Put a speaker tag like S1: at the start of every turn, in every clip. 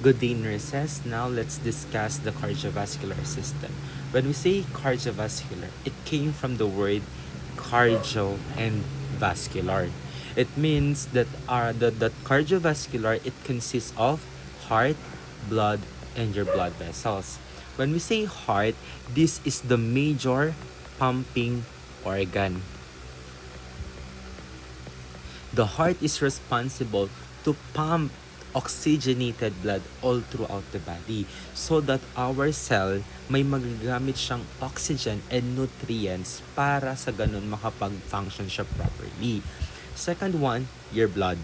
S1: Good day, nurses. Now let's discuss the cardiovascular system. When we say cardiovascular, it came from the word cardio and vascular. It means that that cardiovascular, it consists of heart, blood, and your blood vessels. When we say heart, this is the major pumping organ. The heart is responsible to pump oxygenated blood all throughout the body so that our cell may magagamit siyang oxygen and nutrients para sa ganun makapag-function siya properly. Second one, your blood.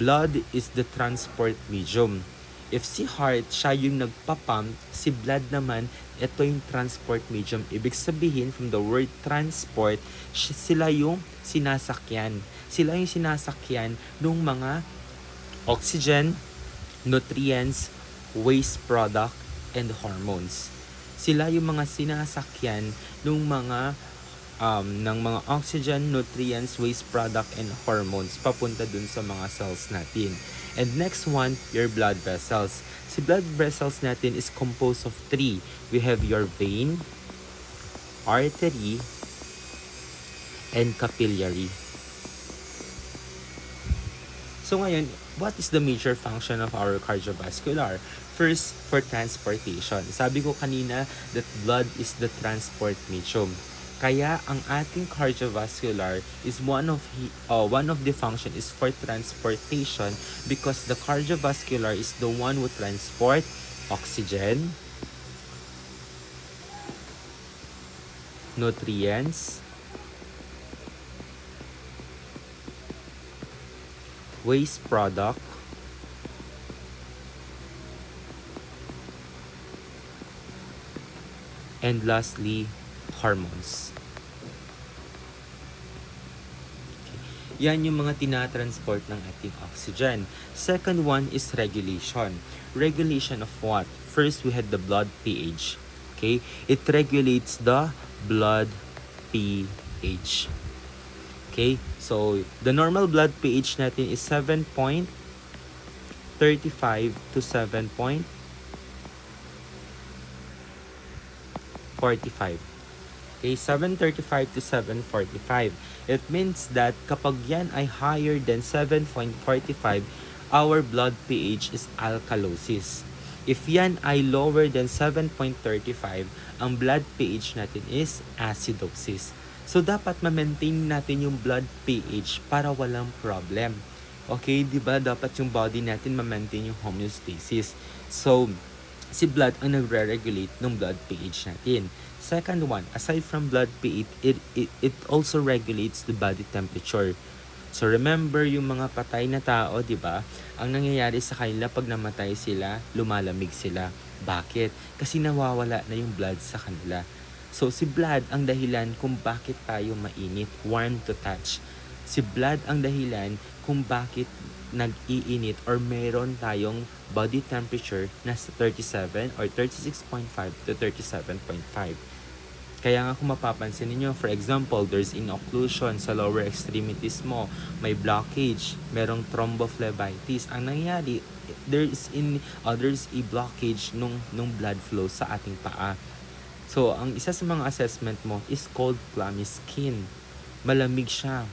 S1: Blood is the transport medium. If si heart, siya yung nagpapump, si blood naman, ito yung transport medium. Ibig sabihin, from the word transport, sila yung sinasakyan. Sila yung sinasakyan ng mga oxygen, nutrients, waste product, and hormones. Sila yung mga sinasakyan ng mga oxygen, nutrients, waste product, and hormones papunta dun sa mga cells natin. And next one, your blood vessels. Si blood vessels natin is composed of three. We have your vein, artery, and capillary. So ngayon, what is the major function of our cardiovascular? First, for transportation. Sabi ko kanina that blood is the transport medium. Kaya ang ating cardiovascular is one of the function is for transportation because the cardiovascular is the one who transport oxygen, nutrients, waste product, and lastly, hormones. Okay. Yan yung mga tinatransport ng ating oxygen. Second one is regulation. Regulation of what? First, we had the blood pH. Okay? It regulates the blood pH. Okay? So, the normal blood pH natin is 7.35 to 7.45. Okay, 735 to 745. It means that kapag yan ay higher than 7.45, our blood pH is alkalosis. If yan ay lower than 7.35, ang blood pH natin is acidosis. So, dapat ma-maintain natin yung blood pH para walang problem. Okay, di ba? Dapat yung body natin ma-maintain yung homeostasis. So, si blood ang nagre-regulate ng blood pH natin. Second one, aside from blood pH, it also regulates the body temperature. So remember yung mga patay na tao, di ba? Ang nangyayari sa kanila pag namatay sila, lumalamig sila. Bakit? Kasi nawawala na yung blood sa kanila. So si blood ang dahilan kung bakit tayo mainit, warm to touch. Si blood ang dahilan kung bakit nag-iinit or meron tayong body temperature na sa 37 or 36.5 to 37.5. Kaya nga kung mapapansin niyo, for example, there's inocclusion sa lower extremities mo, may blockage, merong thrombophlebitis. Ang nangyayari, there's a blockage nung blood flow sa ating paa. So, ang isa sa mga assessment mo is cold clammy skin. Malamig siya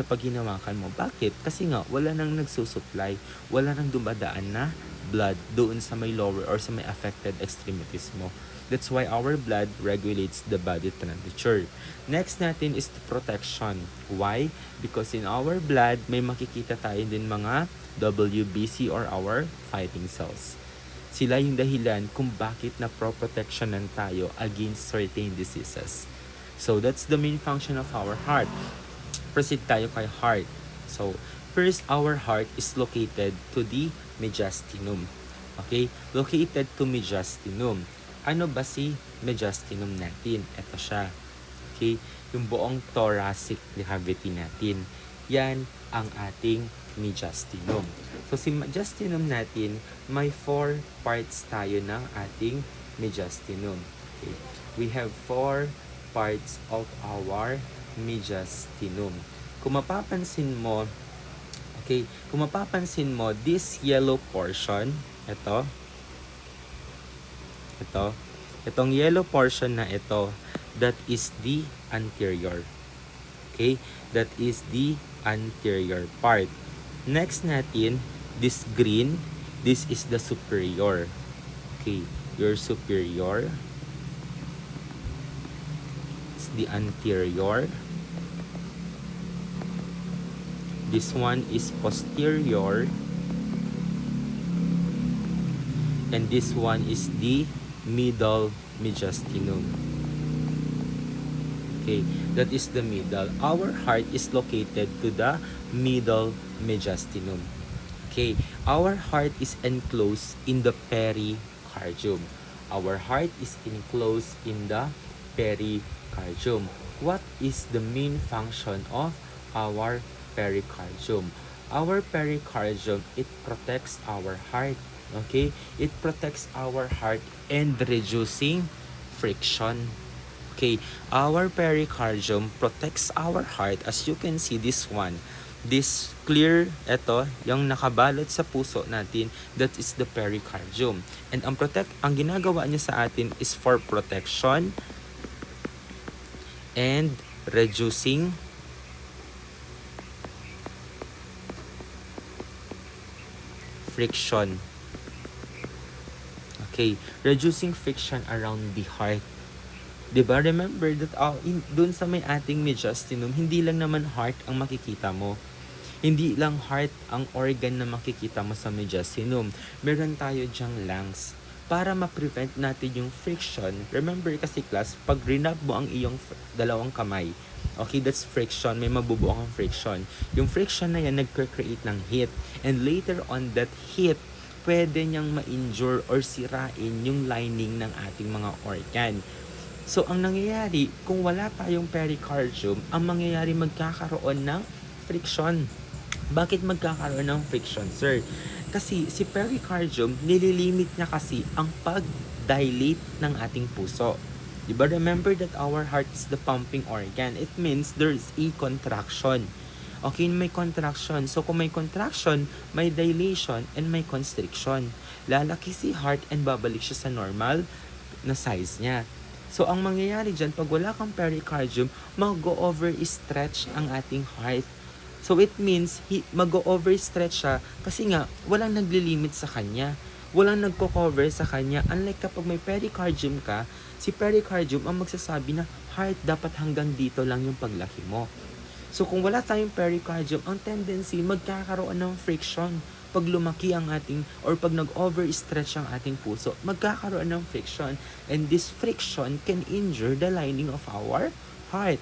S1: pag hinawakan mo. Bakit? Kasi nga, wala nang nagsusupply, wala nang dumadaan na blood doon sa may lower or sa may affected extremities mo. That's why our blood regulates the body temperature. Next natin is the protection. Why? Because in our blood, may makikita tayo din mga WBC or our fighting cells. Sila yung dahilan kung bakit na pro-protectionan tayo against certain diseases. So, that's the main function of our heart. Proceed tayo kay heart. So, first, our heart is located to the mediastinum. Okay? Located to mediastinum. Ano ba si mediastinum natin? Ito siya. Okay? Yung buong thoracic cavity natin. Yan ang ating mediastinum. So, si mediastinum natin, may 4 parts tayo ng ating mediastinum. Okay? We have 4 parts of our mediastinum. Kung mapapansin mo, this yellow portion, Ito, ito, itong yellow portion na ito, that is the anterior. Okay? That is the anterior part. Next natin, this green, this is the superior. Okay, your superior. It's the anterior. This one is posterior. And this one is the middle mediastinum. Okay, that is the middle. Our heart is located to the middle mediastinum. Okay, our heart is enclosed in the pericardium. Our heart is enclosed in the pericardium. What is the main function of our pericardium? Our pericardium, it protects our heart. Okay, it protects our heart and reducing friction. Okay, our pericardium protects our heart. As you can see, this one, this clear, ito, yung nakabalot sa puso natin, that is the pericardium. And ang ginagawa niya sa atin is for protection and reducing friction. Okay, reducing friction around the heart. Diba? Remember that dun sa may ating mediastinum, hindi lang naman heart ang makikita mo. Hindi lang heart ang organ na makikita mo sa mediastinum. Meron tayo dyang lungs. Para ma-prevent natin yung friction, remember kasi class, pag rinab mo ang iyong dalawang kamay, okay, that's friction, may mabubuo kang friction. Yung friction na yan, nagkre-create ng heat. And later on, that heat, pwede niyang ma-injure or sirain yung lining ng ating mga organ. So, ang nangyayari, kung wala tayong pericardium, ang mangyayari magkakaroon ng friction. Bakit magkakaroon ng friction, sir? Kasi si pericardium, nililimit niya kasi ang pag-dilate ng ating puso. Diba? Remember that our heart is the pumping organ. It means there's a contraction. Okay, may contraction. So, kung may contraction, may dilation, and may constriction. Lalaki si heart and babalik siya sa normal na size niya. So, ang mangyayari dyan, pag wala kang pericardium, mag-go-over-stretch ang ating heart. So, it means, mag-go-overstretch siya kasi nga, walang naglilimit sa kanya. Walang nagko-cover sa kanya. Unlike kapag may pericardium ka, si pericardium ang magsasabi na, heart, dapat hanggang dito lang yung paglaki mo. So, kung wala tayong pericardium, ang tendency, magkakaroon ng friction. Pag lumaki ang ating, or pag nag-overstretch ang ating puso, magkakaroon ng friction. And this friction can injure the lining of our heart.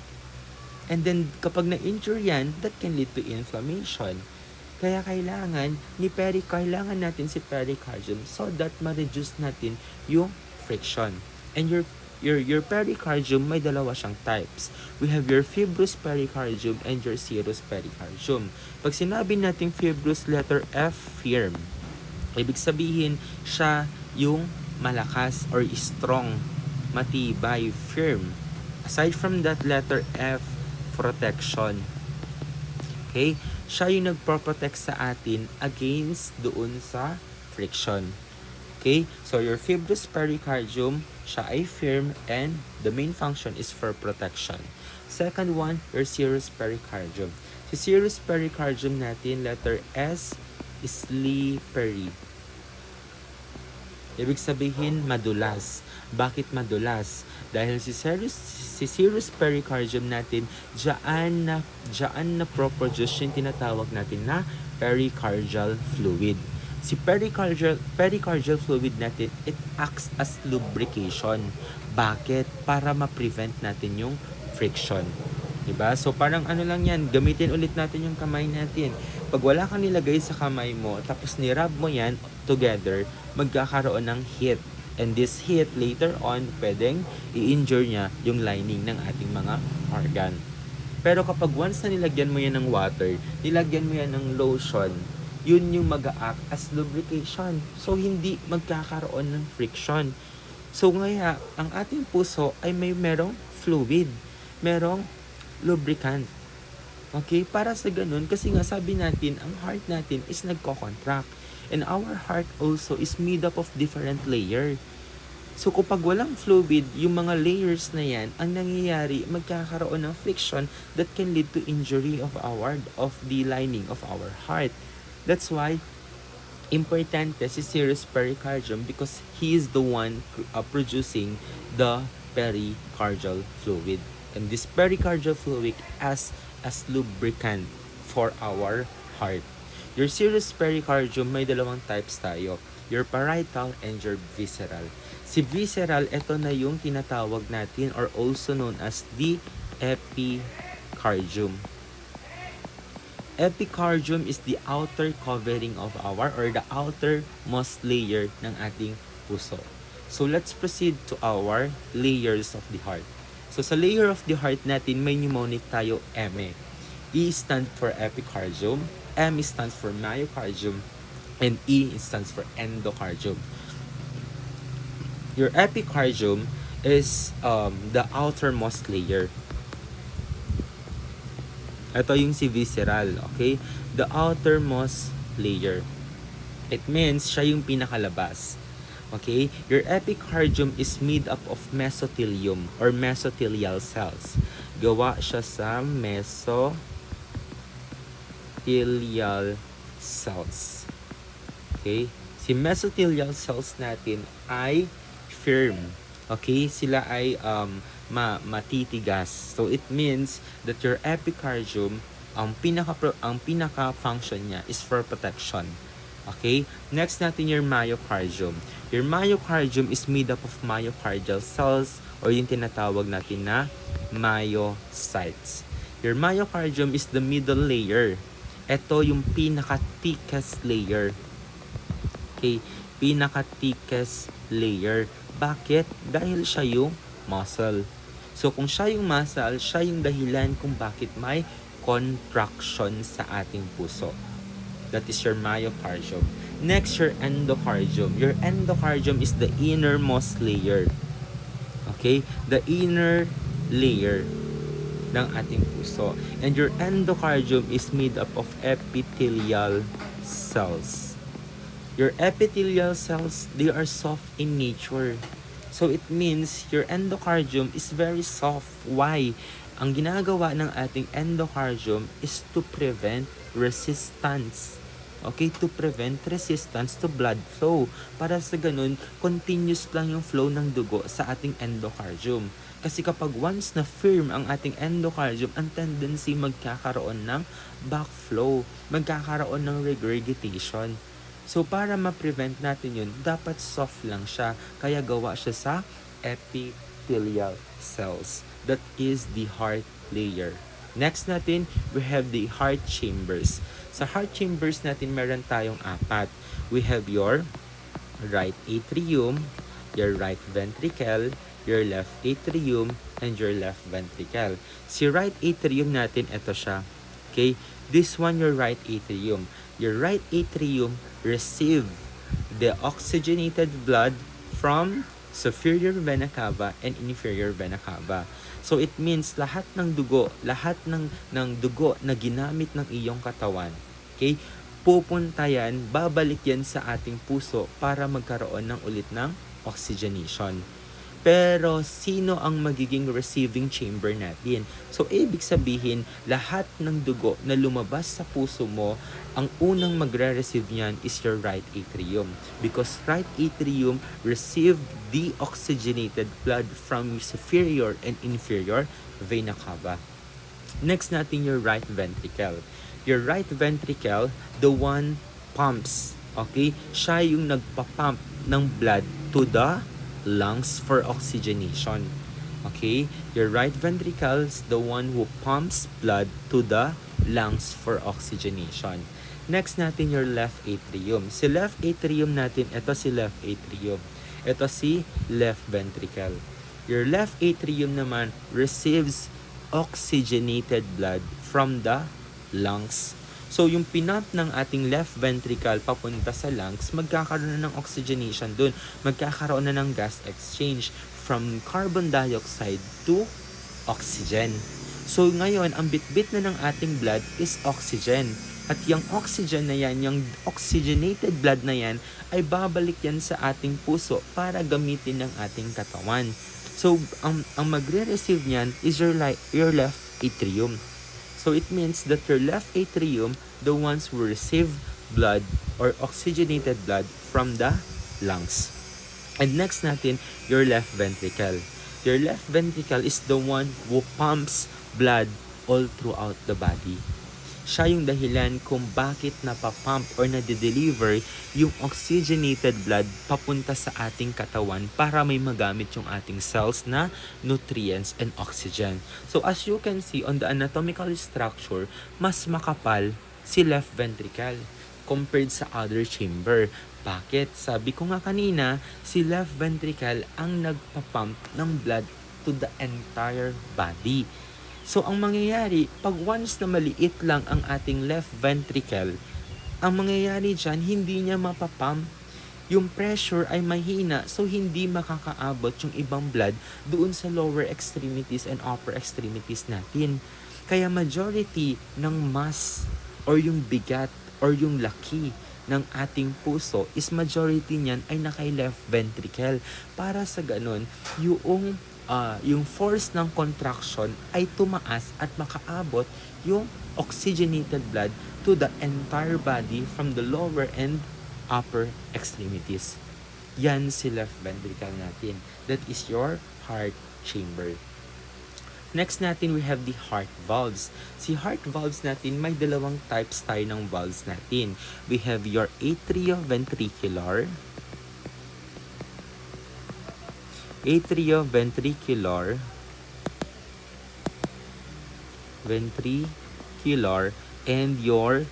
S1: And then, kapag na-injure yan, that can lead to inflammation. Kaya kailangan natin si pericardium so that ma-reduce natin yung friction. And your pericardium, may dalawa siyang types. We have your fibrous pericardium and your serous pericardium. Pag sinabi natin fibrous, letter F, firm. Ibig sabihin, siya yung malakas or strong, matibay, firm. Aside from that letter F, protection. Okay? Siya yung nagpo-protect sa atin against doon sa friction. Okay? So, your fibrous pericardium, siya ay firm and the main function is for protection. Second one, your serous pericardium. Si serous pericardium natin, letter S, slippery. Ibig sabihin, madulas. Bakit madulas? Dahil si serous pericardium natin, diyan na pro-produce yung tinatawag natin na pericardial fluid. Si pericardial fluid natin, it acts as lubrication. Bakit? Para ma-prevent natin yung friction. Diba? So, parang ano lang yan, gamitin ulit natin yung kamay natin. Pag wala kang nilagay sa kamay mo, tapos nirub mo yan together, magkakaroon ng heat. And this heat, later on, pwedeng i-injure niya yung lining ng ating mga organ. Pero kapag once na nilagyan mo yan ng water, nilagyan mo yan ng lotion, yun yung mag-a-act as lubrication. So, hindi magkakaroon ng friction. So, ngaya, ang ating puso ay merong fluid, merong lubricant. Okay? Para sa ganun, kasi nga sabi natin, ang heart natin is nagko-contract. And our heart also is made up of different layer. So kapag walang fluid, yung mga layers na yan, ang nangyayari, magkakaroon ng friction that can lead to injury of the lining of our heart. That's why importante si serous pericardium because he is the one producing the pericardial fluid. And this pericardial fluid as lubricant for our heart. Your serous pericardium may dalawang types tayo. Your parietal and your visceral. Si visceral, ito na yung tinatawag natin or also known as the epicardium. Epicardium is the outer covering of our or the outermost layer ng ating puso. So let's proceed to our layers of the heart. So sa layer of the heart natin, may mnemonic tayo M. E stands for epicardium, M stands for myocardium, and E stands for endocardium. Your epicardium is the outermost layer. Ito yung si visceral, okay? The outermost layer. It means siya yung pinakalabas. Okay? Your epicardium is made up of mesothelium or mesothelial cells. Gawa siya sa mesothelial cells. Okay? Si mesothelial cells natin ay firm. Okay? Sila ay matitigas. So it means that your epicardium, ang pinaka-function niya is for protection. Okay? Next natin your myocardium. Your myocardium is made up of myocardial cells or yung tinatawag natin na myocytes. Your myocardium is the middle layer. Ito yung pinaka-thickest layer. Okay? Pinaka-thickest layer. Bakit? Dahil siya yung muscle. So kung siya yung muscle, siya yung dahilan kung bakit may contraction sa ating puso. That is your myocardium. Next, your endocardium. Your endocardium is the innermost layer. Okay? The inner layer ng ating puso. And your endocardium is made up of epithelial cells. Your epithelial cells, they are soft in nature. So it means your endocardium is very soft. Why? Ang ginagawa ng ating endocardium is to prevent resistance. Okay? To prevent resistance to blood flow. Para sa ganun, continuous lang yung flow ng dugo sa ating endocardium. Kasi kapag once na firm ang ating endocardium, ang tendency magkakaroon ng backflow. Magkakaroon ng regurgitation. So, para ma-prevent natin yun, dapat soft lang siya. Kaya gawa siya sa epithelial cells. That is the heart layer. Next natin, we have the heart chambers. Sa heart chambers natin, meron tayong 4. We have your right atrium, your right ventricle, your left atrium, and your left ventricle. Si right atrium natin, ito siya. Okay? This one, your right atrium. Your right atrium receive the oxygenated blood from superior vena cava and inferior vena cava. So it means lahat ng dugo dugo na ginamit ng iyong katawan, okay, pupunta yan, babalik yan sa ating puso para magkaroon ng ulit ng oxygenation. Pero sino ang magiging receiving chamber natin? So ibig sabihin, lahat ng dugo na lumabas sa puso mo, ang unang magre-receive niyan is your right atrium. Because right atrium received the oxygenated blood from superior and inferior vena cava. Next natin your right ventricle. Your right ventricle, the one pumps. Okay? Siya yung nagpa-pump ng blood to the lungs for oxygenation. Okay? Your right ventricle is the one who pumps blood to the lungs for oxygenation. Next natin your left atrium. Si left atrium natin, ito si left atrium. Ito si left ventricle. Your left atrium naman receives oxygenated blood from the lungs. So, yung pinump ng ating left ventricle papunta sa lungs, magkakaroon na ng oxygenation dun. Magkakaroon na ng gas exchange from carbon dioxide to oxygen. So, ngayon, ang bitbit na ng ating blood is oxygen. At yung oxygen na yan, yung oxygenated blood na yan, ay babalik yan sa ating puso para gamitin ng ating katawan. So, ang magre-receive niyan is your left atrium. So, it means that your left atrium, the ones who receive blood or oxygenated blood from the lungs. And next natin, your left ventricle. Your left ventricle is the one who pumps blood all throughout the body. Siya yung dahilan kung bakit napapump or nadideliver yung oxygenated blood papunta sa ating katawan para may magamit yung ating cells na nutrients and oxygen. So as you can see on the anatomical structure, mas makapal si left ventricle compared sa other chamber. Bakit? Sabi ko nga kanina, si left ventricle ang nagpapump ng blood to the entire body. So, ang mangyayari, pag once na maliit lang ang ating left ventricle, ang mangyayari dyan, hindi niya mapapump. Yung pressure ay mahina, so hindi makakaabot yung ibang blood doon sa lower extremities and upper extremities natin. Kaya majority ng mass or yung bigat or yung laki ng ating puso is majority niyan ay naka-left ventricle. Para sa ganun, yung force ng contraction ay tumaas at makaabot yung oxygenated blood to the entire body from the lower and upper extremities. Yan si left ventricle natin. That is your heart chamber. Next natin, we have the heart valves. Si heart valves natin, may dalawang types tayo ng valves natin. We have your atrioventricular, ventricular, and your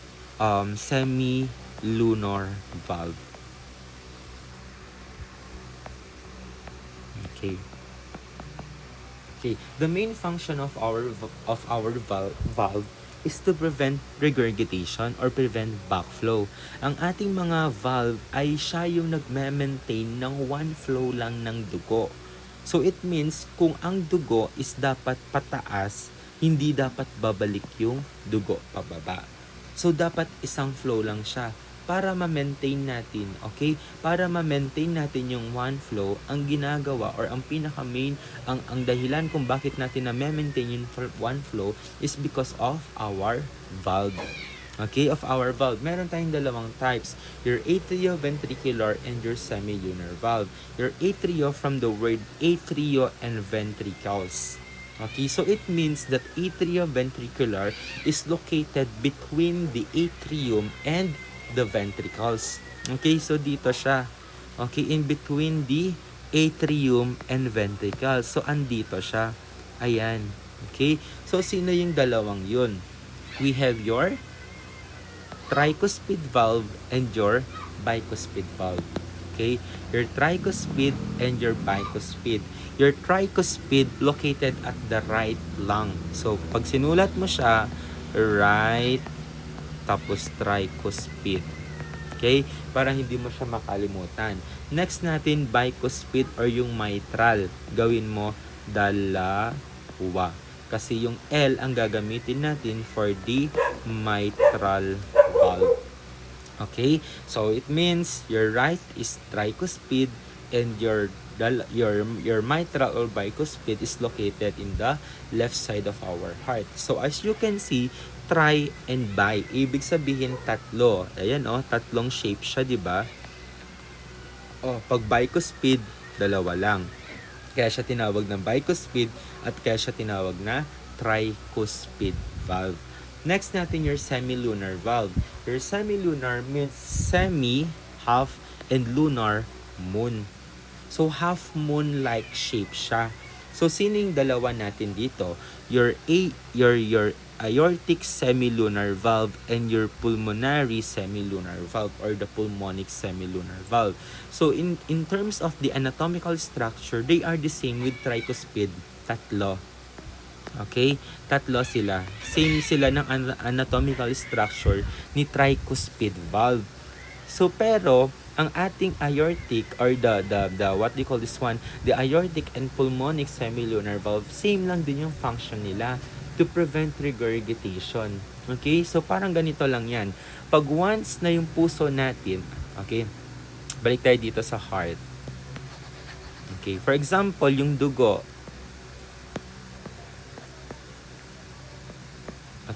S1: semi-lunar valve. Okay. The main function of our valve is to prevent regurgitation or prevent backflow. Ang ating mga valve ay siya yung nagme-maintain ng one flow lang ng dugo. So it means kung ang dugo is dapat pataas, hindi dapat babalik yung dugo pababa. So dapat isang flow lang siya para ma-maintain natin, okay? Para ma-maintain natin yung one flow, ang ginagawa or ang pinaka-main, ang dahilan kung bakit natin na-maintain yung one flow is because of our valve. Okay, of our valve. Meron tayong dalawang types, your atrioventricular and your semi-lunar valve. Your atrio from the word atrio and ventricles. Okay, so it means that atrioventricular is located between the atrium and the ventricles. Okay, so dito siya. Okay, in between the atrium and ventricles. So, andito siya. Ayan. Okay, so sino yung dalawang yun? We have your tricuspid valve and your bicuspid valve. Okay, your tricuspid and your bicuspid. Your tricuspid located at the right lung. So, pag sinulat mo siya, right, tapos tricuspid. Okay? Para hindi mo siya makalimutan. Next natin, bicuspid or yung mitral. Gawin mo dalawa. Kasi yung L ang gagamitin natin for the mitral valve. Okay? So, it means your right is tricuspid and your mitral or bicuspid is located in the left side of our heart. So, as you can see, tri and bi. Ibig sabihin tatlo. Ayan tatlong shape siya, 'di ba? Pag bicuspid, dalawa lang. Kaya siya tinawag ng bicuspid at kaya siya tinawag na tricuspid valve. Next natin your semi-lunar valve. Your semi-lunar means semi, half, and lunar, moon. So half moon-like shape siya. So sino yung dalawa natin dito? Your aortic semilunar valve and your pulmonary semilunar valve or the pulmonic semilunar valve. So in terms of the anatomical structure, they are the same with tricuspid, tatlo. Okay? Tatlo sila. Same sila ng anatomical structure ni tricuspid valve. So pero ang ating aortic or the what do you call this one, the aortic and pulmonic semilunar valve, same lang din yung function nila. to prevent regurgitation. Okay? So, parang ganito lang yan. Pag once na yung puso natin, okay, balik tayo dito sa heart. Okay, for example, yung dugo.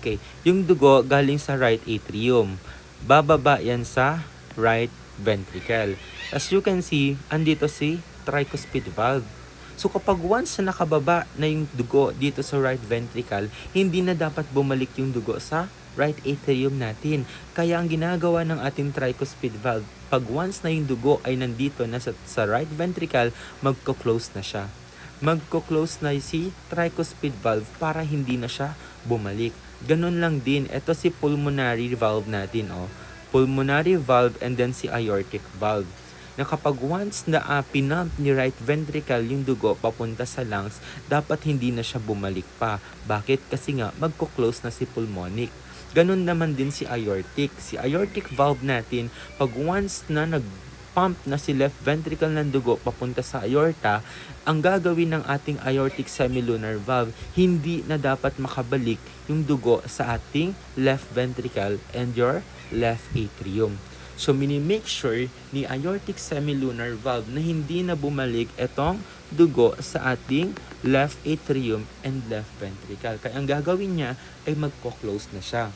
S1: Okay, yung dugo galing sa right atrium. Bababa yan sa right ventricle. As you can see, andito si tricuspid valve. So kapag once na nakababa na yung dugo dito sa right ventricle, hindi na dapat bumalik yung dugo sa right atrium natin. Kaya ang ginagawa ng ating tricuspid valve, pag once na yung dugo ay nandito na sa right ventricle, magko-close na siya. Magko-close na si tricuspid valve para hindi na siya bumalik. Ganun lang din, ito si pulmonary valve natin, pulmonary valve and then si aortic valve. Na kapag once na pinump ni right ventricle yung dugo papunta sa lungs, dapat hindi na siya bumalik pa. Bakit? Kasi nga magko-close na si pulmonic. Ganun naman din si aortic. Si aortic valve natin, pag once na nag-pump na si left ventricle ng dugo papunta sa aorta, ang gagawin ng ating aortic semilunar valve, hindi na dapat makabalik yung dugo sa ating left ventricle and your left atrium. So, mini-make sure ni aortic semilunar valve na hindi na bumalik itong dugo sa ating left atrium and left ventricle. Kaya ang gagawin niya ay magko-close na siya.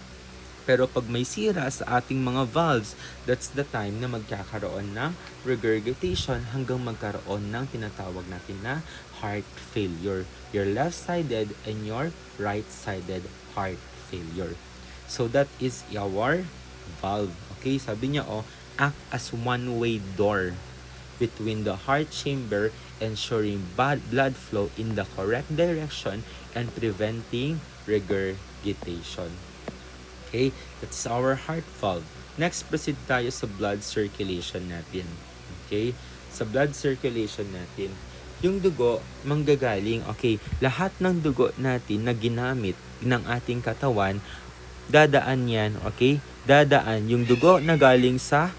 S1: Pero pag may sira sa ating mga valves, that's the time na magkakaroon ng regurgitation hanggang magkaroon ng tinatawag natin na heart failure. Your left-sided and your right-sided heart failure. So that is our valve. Okay, sabi niya act as one-way door between the heart chamber, ensuring blood flow in the correct direction and preventing regurgitation. Okay, that's our heart valve. Next, proceed tayo sa blood circulation natin. Okay, sa blood circulation natin, yung dugo manggagaling, okay, lahat ng dugo natin na ginamit ng ating katawan, dadaan yan, okay? Dadaan yung dugo na galing sa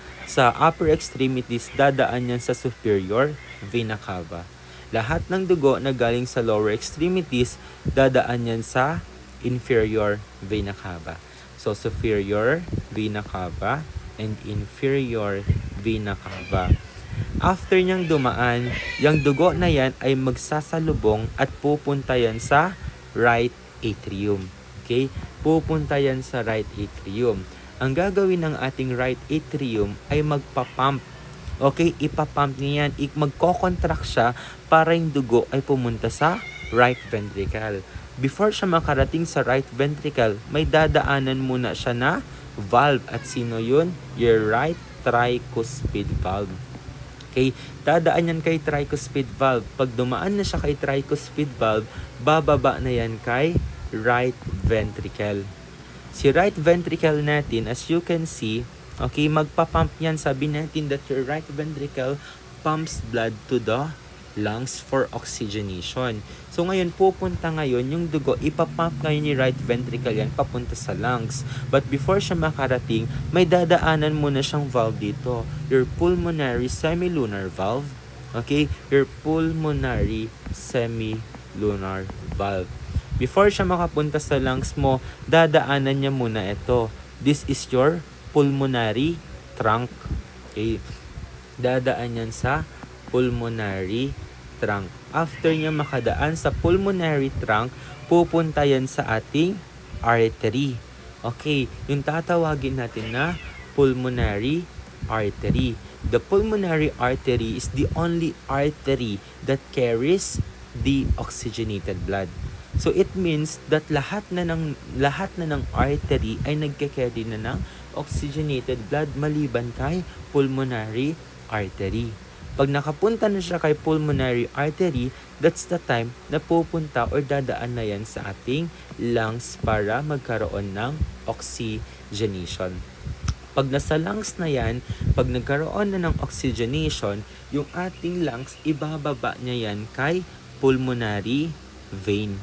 S1: upper extremities, dadaan yan sa superior vena cava. Lahat ng dugo na galing sa lower extremities, dadaan yan sa inferior vena cava. So, superior vena cava and inferior vena cava. After niyang dumaan, yung dugo na yan ay magsasalubong at pupunta yan sa right atrium. Okay? Pupunta yan sa right atrium. Ang gagawin ng ating right atrium ay magpapump. Okay? Ipapump niyan. Magkocontract siya para yung dugo ay pumunta sa right ventricle. Before siya makarating sa right ventricle, may dadaanan muna siya na valve. At sino yun? Your right tricuspid valve. Okay? Dadaan yan kay tricuspid valve. Pag dumaan na siya kay tricuspid valve, bababa na yan kay right ventricle. Si right ventricle natin, as you can see, okay, magpapump yan. Sabi natin that your right ventricle pumps blood to the lungs for oxygenation. So ngayon, pupunta ngayon yung dugo, ipapump ngayon ni right ventricle yan papunta sa lungs. But before siya makarating, may dadaanan muna siyang valve dito. Your pulmonary semilunar valve. Okay? Your pulmonary semilunar valve. Before siya makapunta sa lungs mo, dadaanan niya muna ito. This is your pulmonary trunk. Okay? Dadaan yan sa pulmonary trunk. After niya makadaan sa pulmonary trunk, pupunta yan sa ating artery. Okay, yung tatawagin natin na pulmonary artery. The pulmonary artery is the only artery that carries the oxygenated blood. So it means that lahat na ng artery ay nagke-carry na ng oxygenated blood maliban kay pulmonary artery. Pag nakapunta na siya kay pulmonary artery, that's the time na pupunta or dadaan na yan sa ating lungs para magkaroon ng oxygenation. Pag nasa lungs na yan, pag nagkaroon na ng oxygenation, yung ating lungs, ibababa niya yan kay pulmonary vein.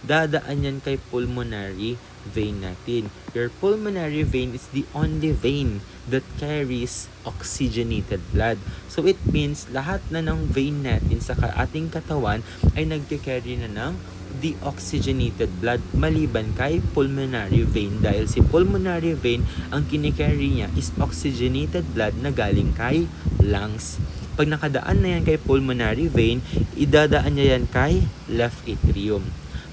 S1: Dadaan yan kay pulmonary vein natin. Your pulmonary vein is the only vein that carries oxygenated blood. So it means lahat na ng vein natin sa ating katawan ay nagke-carry na ng deoxygenated blood maliban kay pulmonary vein dahil si pulmonary vein ang kinikerry niya is oxygenated blood na galing kay lungs. Pag nakadaan na yan kay pulmonary vein, idadaan niya yan kay left atrium.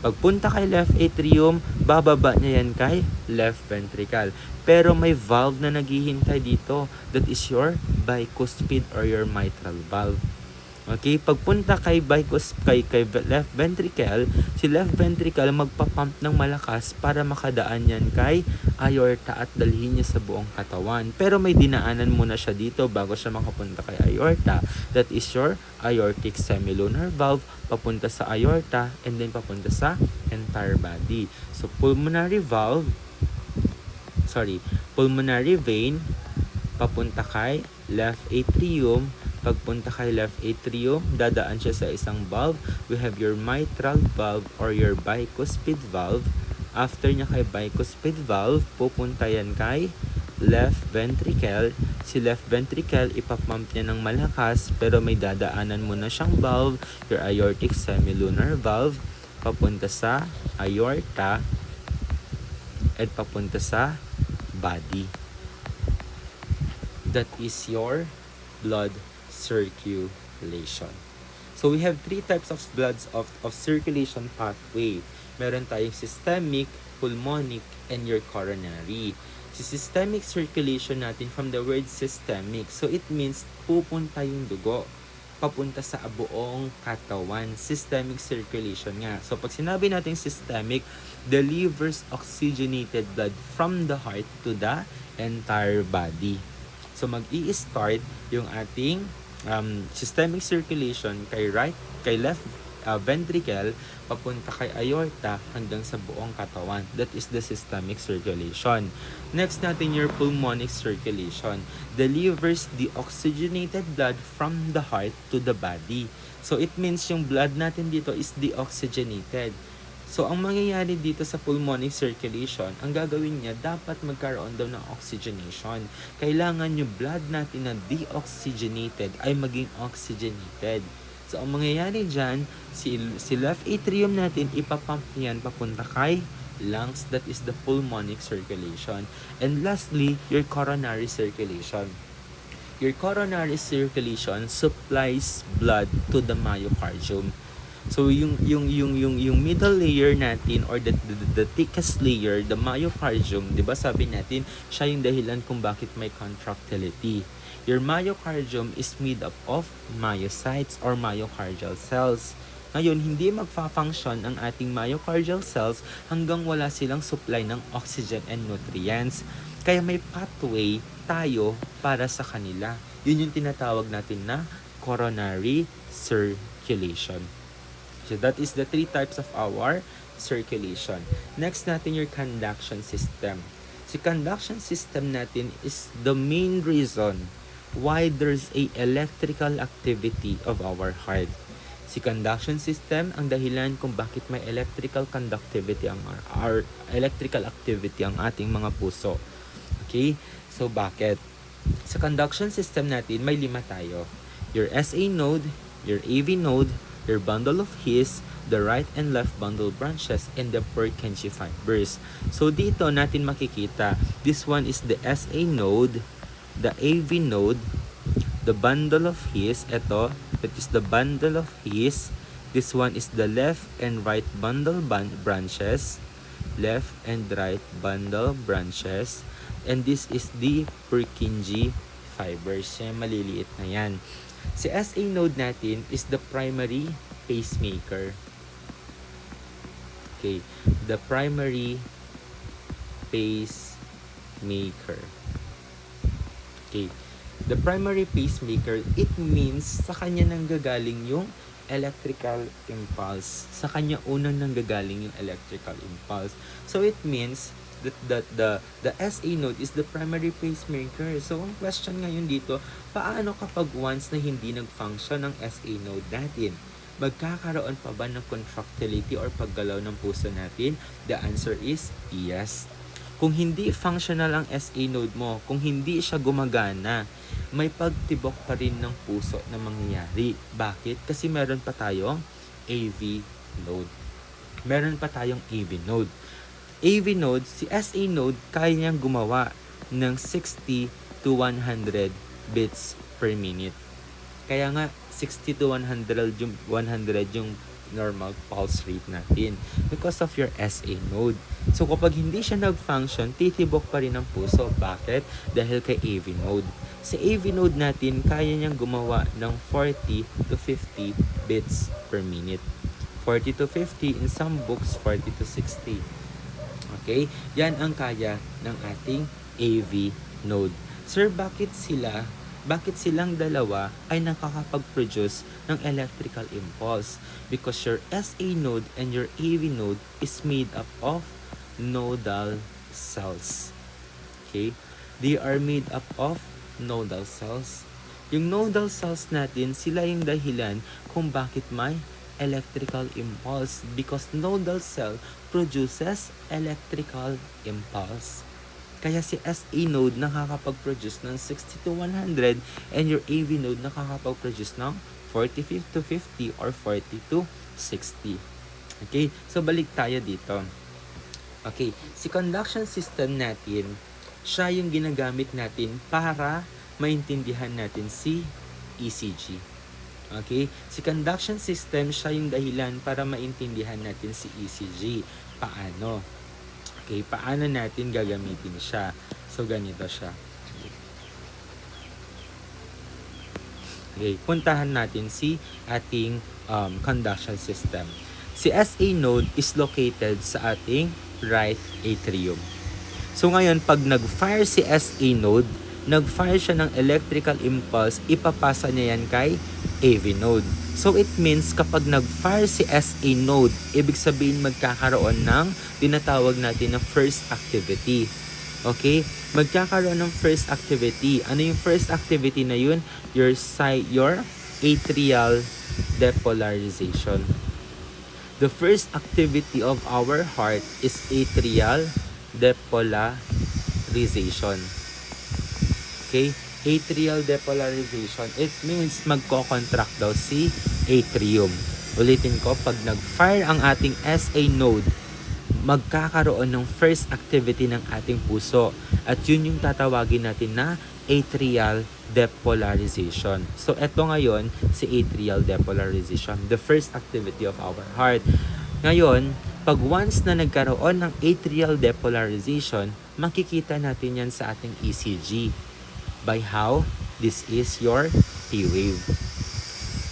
S1: Pagpunta kay left atrium, bababa niya yan kay left ventricle. Pero may valve na naghihintay dito. That is your bicuspid or your mitral valve. Okay, pagpunta kay left ventricle, si left ventricle magpapump ng malakas para makadaan yan kay aorta at dalhin niya sa buong katawan. Pero may dinaanan muna siya dito bago siya makapunta kay aorta. That is your aortic semilunar valve, papunta sa aorta and then papunta sa entire body. So pulmonary vein, papunta kay left atrium. Pagpunta kay left atrium, dadaan siya sa isang valve. We have your mitral valve or your bicuspid valve. After niya kay bicuspid valve, pupunta yan kay left ventricle. Si left ventricle, ipapump niya ng malakas pero may dadaanan muna siyang valve, your aortic semilunar valve, papunta sa aorta at papunta sa body. That is your blood circulation. So we have three types of bloods of circulation pathway. Meron tayong systemic, pulmonic, and your coronary. Si systemic circulation natin from the word systemic, so it means pupunta yung dugo papunta sa buong katawan. Systemic circulation nga. So pag sinabi natin systemic, delivers oxygenated blood from the heart to the entire body. So mag-i-start yung ating systemic circulation kay left ventricle papunta kay aorta hanggang sa buong katawan. That is the systemic circulation. Next natin your pulmonic circulation. Delivers the oxygenated blood from the heart to the body. So it means yung blood natin dito is deoxygenated. So, ang mangyayari dito sa pulmonic circulation, ang gagawin niya, dapat magkaroon daw ng oxygenation. Kailangan yung blood natin na deoxygenated ay maging oxygenated. So, ang mangyayari dyan, si left atrium natin, ipapump niyan papunta kay lungs. That is the pulmonic circulation. And lastly, your coronary circulation. Your coronary circulation supplies blood to the myocardium. So yung middle layer natin or the thickest layer, the myocardium, 'di ba sabi natin, siya yung dahilan kung bakit may contractility. Your myocardium is made up of myocytes or myocardial cells. Ngayon, hindi magfa-function ang ating myocardial cells hanggang wala silang supply ng oxygen and nutrients. Kaya may pathway tayo para sa kanila. Yun yung tinatawag natin na coronary circulation. So that is the three types of our circulation. Next natin your conduction system. Si conduction system natin is the main reason why there's a electrical activity of our heart. Si conduction system ang dahilan kung bakit may electrical conductivity ang electrical activity ang ating mga puso. Okay? So bakit? Sa conduction system natin may 5 tayo. Your SA node, your AV node, your bundle of His, the right and left bundle branches, and the Purkinje fibers. So dito natin makikita, this one is the SA node, the AV node, the bundle of His, ito, that is the bundle of His. This one is the left and right bundle branches, left and right bundle branches, and this is the Purkinje fibers. Yan, maliliit na yan. Si SA node natin is the primary pacemaker. Okay, the primary pacemaker. Okay, the primary pacemaker, it means sa kanya nanggagaling yung electrical impulse. Sa kanya unang nanggagaling yung electrical impulse. So it means that the SA node is the primary pacemaker. So, ang question ngayon dito, paano kapag once na hindi nag-function ang SA node natin? Magkakaroon pa ba ng contractility or paggalaw ng puso natin? The answer is yes. Kung hindi functional ang SA node mo, kung hindi siya gumagana, may pagtibok pa rin ng puso na mangyayari. Bakit? Kasi meron pa tayong AV node. Meron pa tayong AV node. AV node, si SA node, kaya niyang gumawa ng 60 to 100 bits per minute. Kaya nga, 60 to 100 yung normal pulse rate natin because of your SA node. So, kapag hindi siya nag-function, titibok pa rin ang puso. Bakit? Dahil kay AV node. Sa AV node natin, kaya niyang gumawa ng 40 to 50 bits per minute. 40 to 50, in some books, 40 to 60. Okay? Yan ang kaya ng ating AV node. Sir, bakit silang dalawa ay nakakapag-produce ng electrical impulse? Because your SA node and your AV node is made up of nodal cells. Okay? They are made up of nodal cells. Yung nodal cells natin, sila yung dahilan kung bakit may electrical impulse because nodal cell produces electrical impulse. Kaya si SA node nakakapag-produce ng 60 to 100 and your AV node nakakapag-produce ng 40 to 50 or 40 to 60. Okay? So, balik tayo dito. Okay, si conduction system natin, siya yung ginagamit natin para maintindihan natin si ECG. Okay, si conduction system, siya yung dahilan para maintindihan natin si ECG. Paano? Okay, paano natin gagamitin siya? So, ganito siya. Okay, puntahan natin si ating conduction system. Si SA node is located sa ating right atrium. So, ngayon, pag nag-fire si SA node, nag-fire siya ng electrical impulse, ipapasa niya yan kay AV node. So, it means kapag nag-fire si SA node, ibig sabihin magkakaroon ng tinatawag natin na first activity. Okay? Magkakaroon ng first activity. Ano yung first activity na yun? Your atrial depolarization. The first activity of our heart is atrial depolarization. Okay? Atrial depolarization. It means magko-contract daw si atrium. Ulitin ko, pag nag-fire ang ating SA node, magkakaroon ng first activity ng ating puso. At yun yung tatawagin natin na atrial depolarization. So, eto ngayon, si atrial depolarization, the first activity of our heart. Ngayon, pag once na nagkaroon ng atrial depolarization, makikita natin yan sa ating ECG. By how? This is your P wave.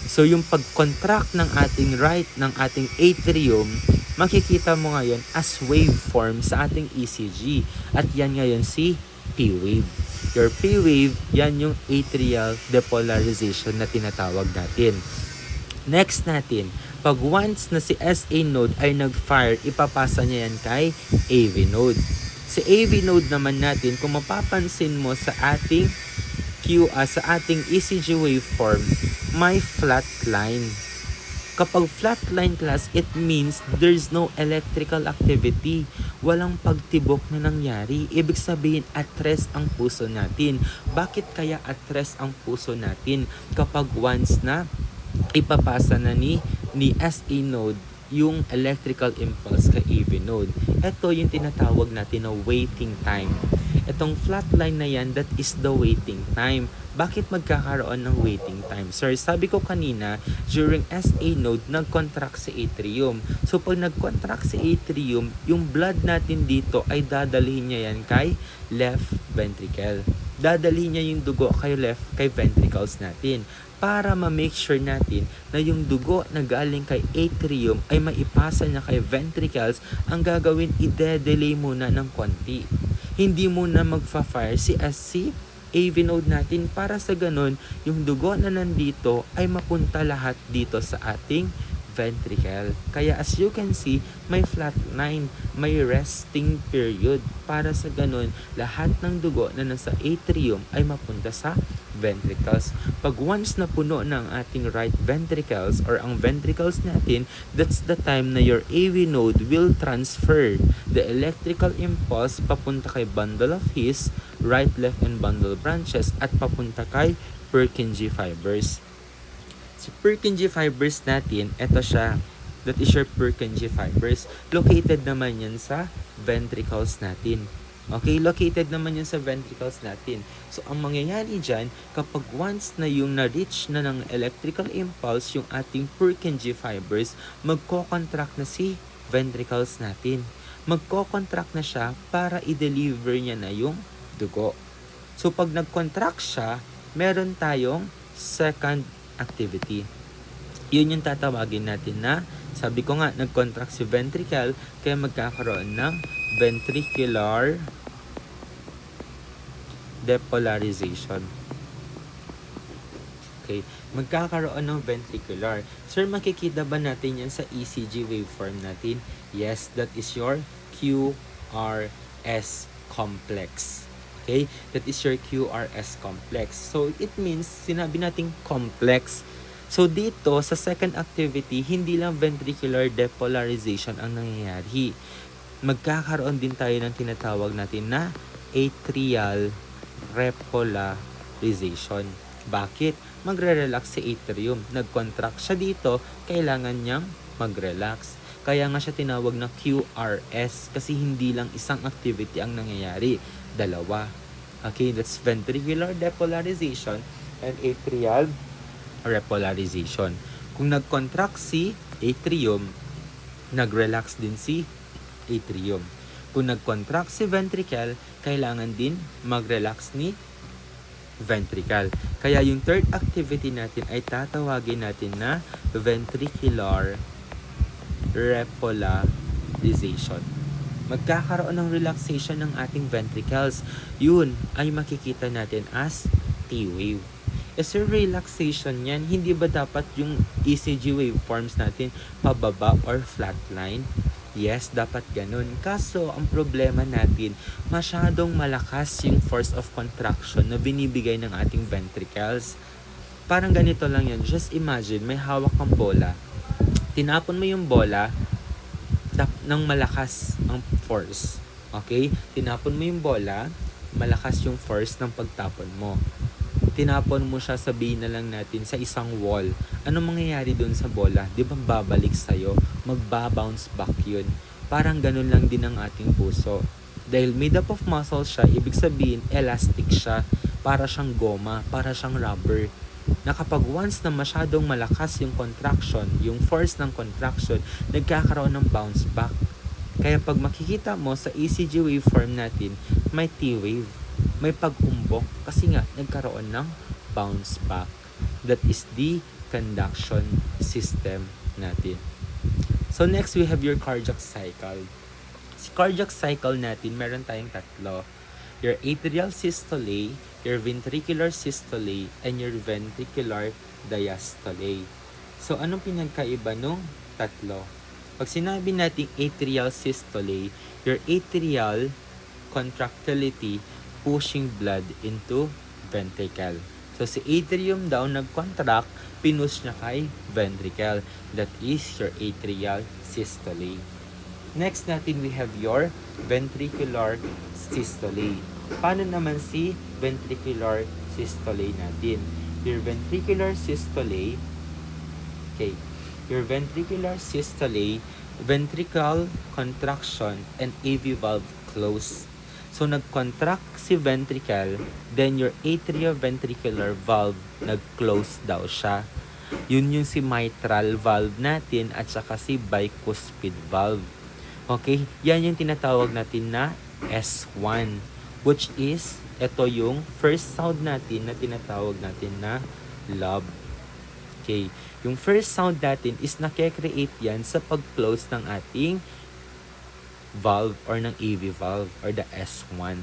S1: So, yung pag-contract ng ating ating atrium, makikita mo ngayon as waveform sa ating ECG. At yan ngayon si P wave. Your P wave, yan yung atrial depolarization na tinatawag natin. Next natin, pag once na si SA node ay nag-fire, ipapasa niya yan kay AV node. Si AV node naman natin, kung mapapansin mo sa ating sa ating ECG waveform, may flat line. Kapag flat line class, it means there's no electrical activity. Walang pagtibok na nangyari. Ibig sabihin, at rest ang puso natin. Bakit kaya at rest ang puso natin kapag once na ipapasa na ni SA node yung electrical impulse kay AV node? Ito yung tinatawag natin na waiting time. Itong flat line na yan, that is the waiting time. Bakit magkakaroon ng waiting time? Sir, sabi ko kanina, during SA node, nag-contract si atrium. So, pag nag-contract si atrium, yung blood natin dito ay dadalhin niya yan kay left ventricle. Dadalhin niya yung dugo kay ventricles natin para ma-make sure natin na yung dugo na galing kay atrium ay maipasa niya kay ventricles. Ang gagawin, ide-delay muna ng konti. Hindi muna magfa-fire si AV node natin para sa ganun, yung dugo na nandito ay mapunta lahat dito sa ating ventricle. Kaya as you can see, may flat line, may resting period. Para sa ganun, lahat ng dugo na nasa atrium ay mapunta sa ventricles. Pag once na puno ng ating right ventricles or ang ventricles natin, that's the time na your AV node will transfer the electrical impulse papunta kay bundle of His, right, left, and bundle branches at papunta kay Purkinje fibers. Si Purkinje fibers natin, eto siya. That is your Purkinje fibers. Located naman yan sa ventricles natin. Okay, located naman yun sa ventricles natin. So, ang mangyayari dyan, kapag once na yung na-reach na ng electrical impulse yung ating Purkinje fibers, magko-contract na si ventricles natin. Magko-contract na siya para i-deliver niya na yung dugo. So, pag nag-contract siya, meron tayong second activity. Yun yung tatawagin natin na, sabi ko nga, nag-contract si ventricle, kaya magkakaroon ng ventricular depolarization. Okay, magkakaroon ng ventricular. Sir, makikita ba natin yan sa ECG waveform natin? Yes, that is your QRS complex. Okay, that is your QRS complex. So, it means, sinabi nating complex. So, dito, sa second activity, hindi lang ventricular depolarization ang nangyayari. Magkakaroon din tayo ng tinatawag natin na atrial repolarization. Bakit? Magre-relax si atrium. Nag-contract siya dito, kailangan niyang mag-relax. Kaya nga siya tinawag na QRS kasi hindi lang isang activity ang nangyayari. Dalawa. Okay, that's ventricular depolarization and atrial repolarization. Kung nag-contract si atrium, nag-relax din si atrium. Kung nag-contract si ventricle, kailangan din mag-relax ni ventricle. Kaya yung third activity natin ay tatawagin natin na ventricular repolarization. Magkakaroon ng relaxation ng ating ventricles. Yun ay makikita natin as T-wave. As a relaxation yan, hindi ba dapat yung ECG waveforms natin pababa or flatline? Yes, dapat ganun. Kaso, ang problema natin, masyadong malakas yung force of contraction na binibigay ng ating ventricles. Parang ganito lang yan. Just imagine, may hawak kang bola. Tinapon mo yung bola ng malakas ang force. Okay? Tinapon mo yung bola, malakas yung force ng pagtapon mo. Tinapon mo siya, sabihin na lang natin, sa isang wall. Ano mangyayari dun sa bola? Di ba babalik sa'yo? Magba-bounce back yun. Parang ganun lang din ang ating puso. Dahil made up of muscle siya, ibig sabihin, elastic siya. Para siyang goma, para siyang rubber. Na kapag once na masyadong malakas yung contraction, yung force ng contraction, nagkakaroon ng bounce back. Kaya pag makikita mo sa ECG waveform natin, may T-wave. May pag-umbok kasi nga nagkaroon ng bounce back. That is the conduction system natin. So next, we have your cardiac cycle. Si cardiac cycle natin, meron tayong tatlo. Your atrial systole, your ventricular systole, and your ventricular diastole. So anong pinagkaiba nung tatlo? Pag sinabi natin atrial systole, your atrial contractility pushing blood into ventricle. So, si atrium daw nag-contract, pinush niya kay ventricle. That is your atrial systole. Next natin, we have your ventricular systole. Paano naman si ventricular systole natin? Your ventricular systole, okay, your ventricular systole, ventricle contraction, and AV valve close. So, nag-contract si ventricle, then your atrioventricular valve, nag-close daw siya. Yun yung si mitral valve natin at saka si bicuspid valve. Okay? Yan yung tinatawag natin na S1, which is, ito yung first sound natin na tinatawag natin na love. Okay? Yung first sound natin is nakikreate yan sa pag-close ng ating valve or ng AV valve or the S1.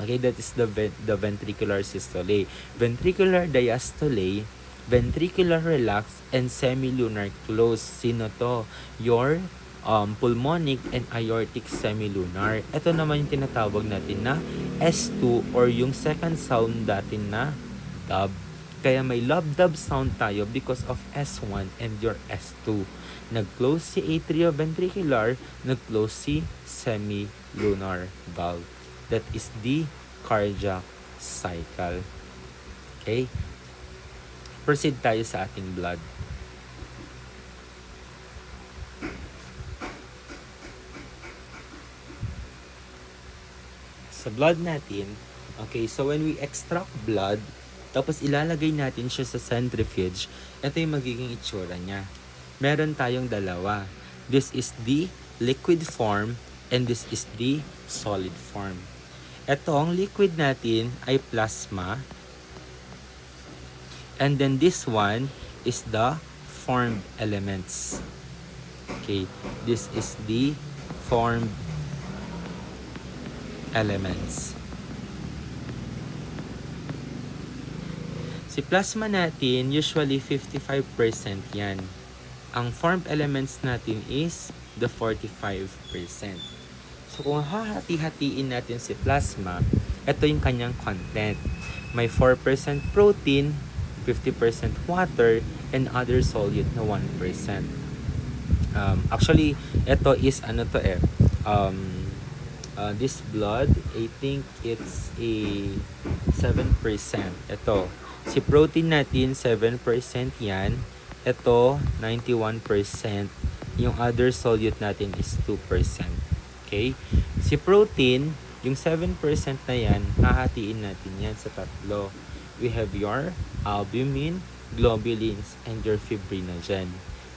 S1: Okay, that is the ventricular systole. Ventricular diastole, ventricular relax, and semilunar close. Sino to? Your pulmonic and aortic semilunar. Ito naman yung tinatawag natin na S2 or yung second sound natin na dub. Kaya may lub-dub sound tayo because of S1 and your S2. Nag-close si atrioventricular, nag-close si semilunar valve. That is the cardiac cycle. Okay? Proceed tayo sa ating blood. sa blood natin. Okay, so when we extract blood, tapos ilalagay natin siya sa centrifuge, ito yung magiging itsura niya. Meron tayong dalawa. This is the liquid form and this is the solid form. Ito, ang liquid natin ay plasma. And then this one is the formed elements. Okay, this is the formed elements. Si plasma natin, usually 55% yan. Ang formed elements natin is the 45%. So kung hahati-hatiin natin si plasma, ito yung kanyang content. May 4% protein, 50% water, and other solute na 1%. Actually, ito is this blood, I think it's a 7%. Ito, si protein natin, 7% yan. Ito, 91%. Yung other solute natin is 2%. Okay? Si protein, yung 7% na yan, hahatiin natin yan sa tatlo. We have your albumin, globulins, and your fibrinogen.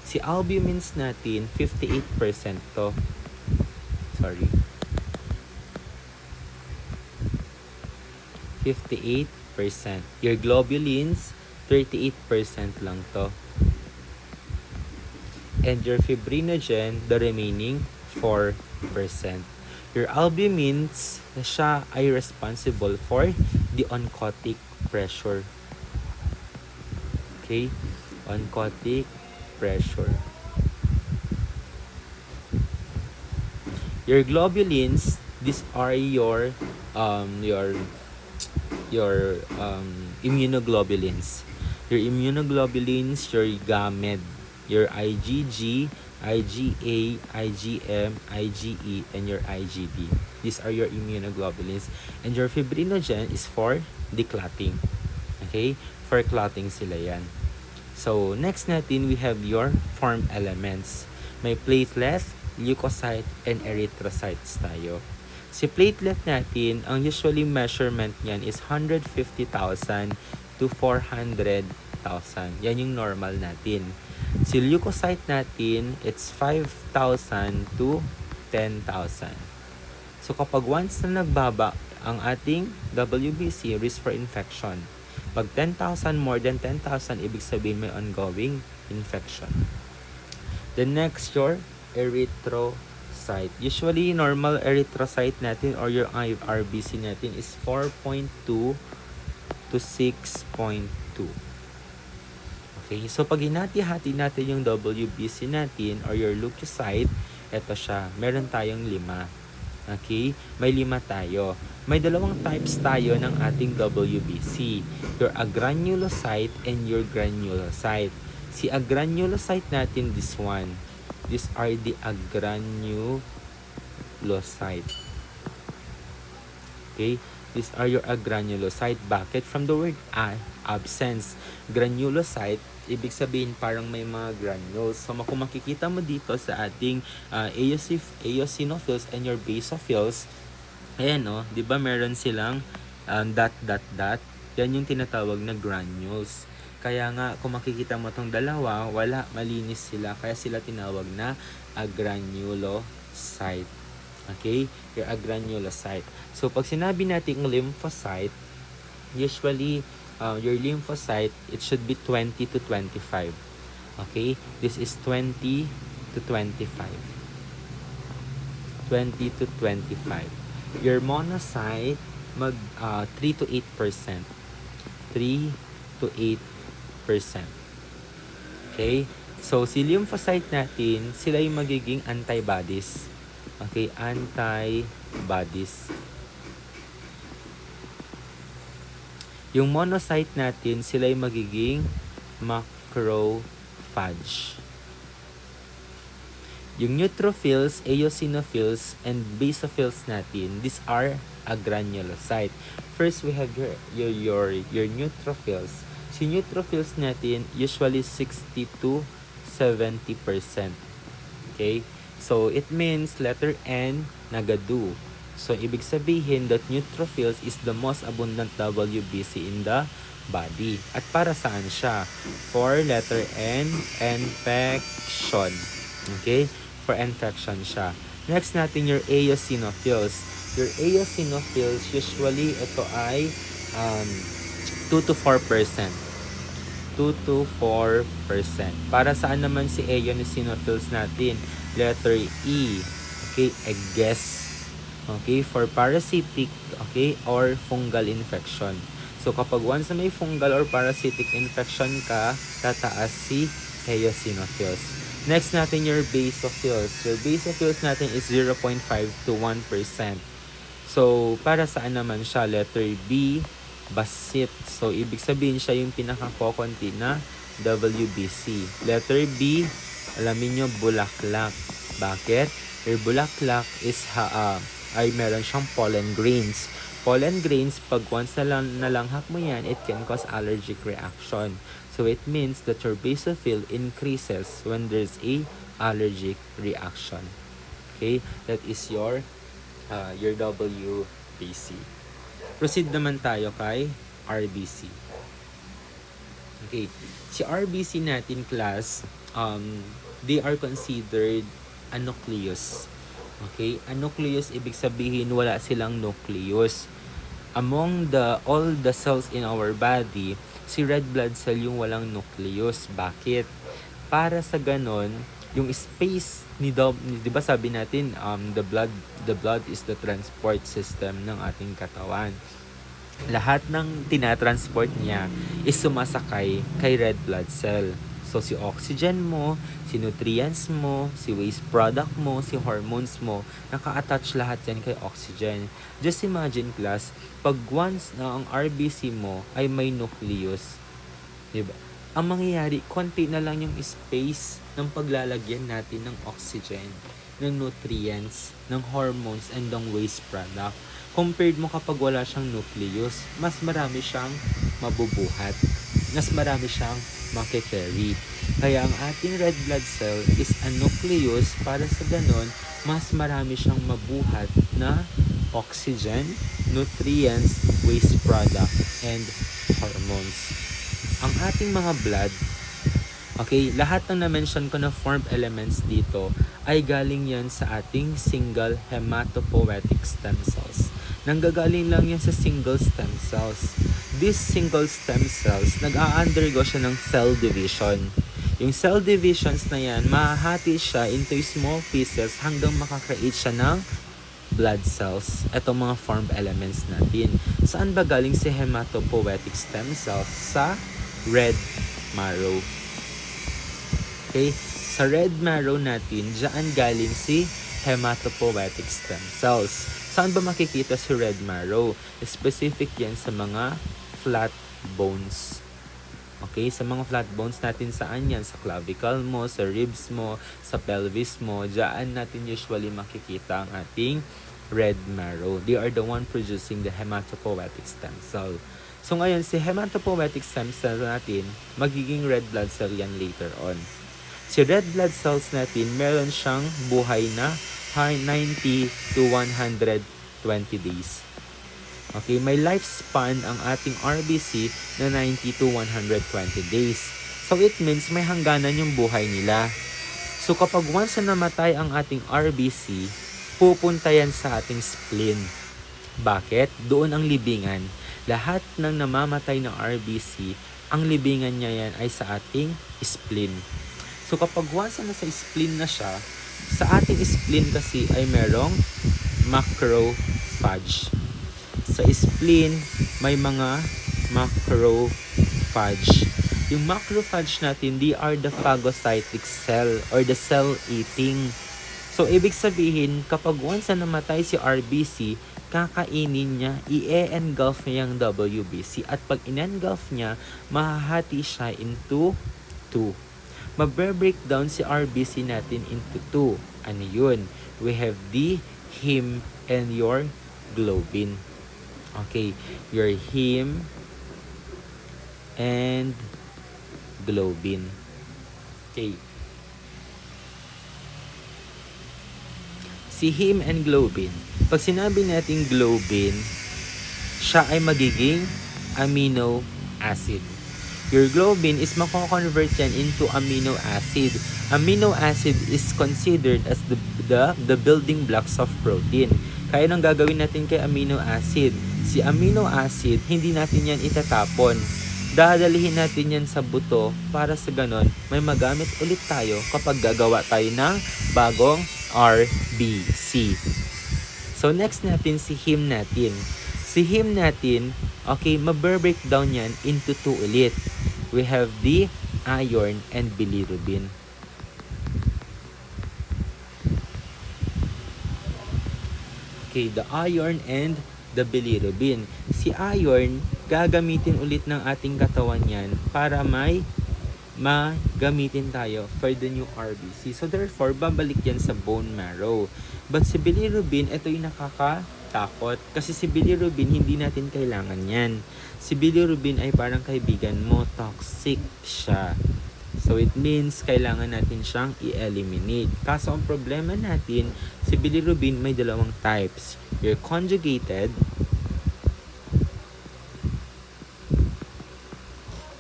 S1: Si albumins natin, 58% to. Sorry. 58%. Your globulins, 38% lang to. And your fibrinogen, the remaining 4%. Your albumins, siya ay responsible for the oncotic pressure. Okay? Oncotic pressure. Your globulins, these are your immunoglobulins. Your immunoglobulins, your GAMED, your IgG, IgA, IgM, IgE, and your IgD. These are your immunoglobulins. And your fibrinogen is for declotting. Okay? For clotting sila yan. So, next natin, we have your formed elements. May platelet, leukocyte, and erythrocytes tayo. Si platelet natin, ang usually measurement niyan is 150,000 to 400,000. Yan yung normal natin. Si leukocyte natin, it's 5,000 to 10,000. So, kapag once na nagbaba ang ating WBC, risk for infection. Pag 10,000, more than 10,000, ibig sabihin may ongoing infection. The next, your erythrocyte. Usually, normal erythrocyte natin or your RBC natin is 4.2 to 6.2. Okay, so pag hinati-hati natin yung WBC natin or your leukocyte, eto siya. Meron tayong 5. Okay? May 5 tayo. May 2 types tayo ng ating WBC. Your agranulocyte and your granulocyte. Si agranulocyte natin, this one. These are the agranulocyte. Okay? These are your agranulocyte. Bakit? From the word absence. Granulocyte, ibig sabihin parang may mga granules. So kung makikita mo dito sa ating eosinophils and your basophils, ayan o, di ba meron silang dot. Yan yung tinatawag na granules. Kaya nga, kung makikita mo tong dalawa, wala, malinis sila. Kaya sila tinawag na agranulocyte. Okay? Your agranulocyte. So, pag sinabi natin lymphocyte, usually, your lymphocyte, it should be 20 to 25. Okay? This is 20 to 25. 20 to 25. Your monocyte, 3 to 8%. 3 to 8%. Okay? So, si lymphocyte natin, sila yung magiging antibodies. Okay? Antibodies. Yung monocyte natin, sila yung magiging macrophage. Yung neutrophils, eosinophils, and basophils natin, these are agranulocyte. First, we have your neutrophils. Si neutrophils natin, usually 60 to 70%. Okay? So, it means letter N, nagadu. So, ibig sabihin that neutrophils is the most abundant WBC in the body. At para saan siya? For letter N, infection. Okay? For infection siya. Next natin your eosinophils. Your eosinophils, usually ito ay 2 to 4%. 2 to 4%. Para saan naman si eosinophils natin? Letter E. Okay, Aedes. Okay, for parasitic, okay, or fungal infection. So, kapag once na may fungal or parasitic infection ka, tataas si eosinophils. Next natin your basophils. Your basophils natin is 0.5 to 1%. So, para saan naman siya? Letter B, basit. So, ibig sabihin siya yung pinaka-kokonti na WBC. Letter B, alamin nyo, bulaklak. Bakit? Your bulaklak is ay meron siyang pollen grains. Pollen grains, pag once nalanghap mo yan, it can cause allergic reaction. So, it means that your basophil increases when there's a allergic reaction. Okay? That is your WBC. Proceed naman tayo kay RBC. Okay. Si RBC natin, class, they are considered a nucleus. Okay? A nucleus, ibig sabihin wala silang nucleus. Among all the cells in our body, si red blood cell yung walang nucleus. Bakit? Para sa ganon, yung space ni 'di ba sabi natin the blood is the transport system ng ating katawan. Lahat ng tinatransport niya is sumasakay kay red blood cell. So, si oxygen mo, si nutrients mo, si waste product mo, si hormones mo, naka-attach lahat yan kay oxygen. Just imagine, class, pag once na ang RBC mo ay may nucleus, diba? Ang mangyayari, konti na lang yung space ng paglalagyan natin ng oxygen, ng nutrients, ng hormones, and ng waste product. Compared mo kapag wala siyang nucleus, mas marami siyang mabubuhat. Mas marami siyang makikerry. Kaya ang ating red blood cell is a nucleus para sa ganon, mas marami siyang mabuhat na oxygen, nutrients, waste product, and hormones. Ang ating mga blood, okay, lahat ng na-mention ko na form elements dito ay galing yan sa ating single hematopoietic stem cells. Nanggagaling lang yan sa single stem cells. These single stem cells, nag-a-undergo siya ng cell division. Yung cell divisions na yan, mahahati siya into small pieces hanggang makakreate siya ng blood cells. Itong mga form elements natin. Saan ba galing si hematopoietic stem cells? Sa red marrow. Okay? Sa red marrow natin, dyan galing si hematopoietic stem cells. Saan ba makikita si red marrow? Specific yan sa mga flat bones. Okay? Sa mga flat bones natin, saan yan? Sa clavicle mo, sa ribs mo, sa pelvis mo. Dyan natin usually makikita ang ating red marrow. They are the one producing the hematopoietic stem cell. So ngayon, si hematopoietic stem cell natin, magiging red blood cell yan later on. Si red blood cells natin, meron siyang buhay na 90 to 120 days. Okay, may lifespan ang ating RBC na 90 to 120 days. So it means may hangganan yung buhay nila. So kapag once na namatay ang ating RBC, pupunta yan sa ating spleen. Bakit? Doon ang libingan. Lahat ng namamatay ng RBC, ang libingan niya yan ay sa ating spleen. So kapag once na sa spleen na siya, sa ating spleen kasi ay merong macrophage. Sa spleen, may mga macrophage. Yung macrophage natin, they are the phagocytic cell or the cell eating. So, ibig sabihin, kapag once na namatay si RBC, kakainin niya, i-engulf niya yung WBC. At pag in-engulf niya, mahahati siya into 2. Mabre-breakdown si RBC natin into 2. Ano yun? We have the heme and your globin. Okay, your heme and globin. Okay. si heme and globin. Pag sinabi natin globin, siya ay magiging amino acid. Your globin is mako-convert yan into amino acid. Amino acid is considered as the building blocks of protein. Kaya nang gagawin natin kay amino acid, si amino acid, hindi natin yan itatapon. Dadalhin natin yan sa buto para sa ganon, may magamit ulit tayo kapag gagawa tayo ng bagong RBC. So next natin si heme natin. Si heme natin, okay, ma-breakdown yan into 2 ulit. We have the iron and bilirubin. Okay, the iron and the bilirubin. Si iron, gagamitin ulit ng ating katawan yan para may magamitin tayo for the new RBC. So therefore, babalik yan sa bone marrow. But si bilirubin, ito yung nakakatakot. Kasi si bilirubin, hindi natin kailangan yan. Si bilirubin ay parang kaibigan mo, toxic siya. So it means kailangan natin siyang i-eliminate. Kaso ang problema natin, si bilirubin may dalawang types. Your conjugated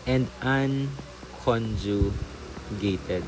S1: and unconjugated.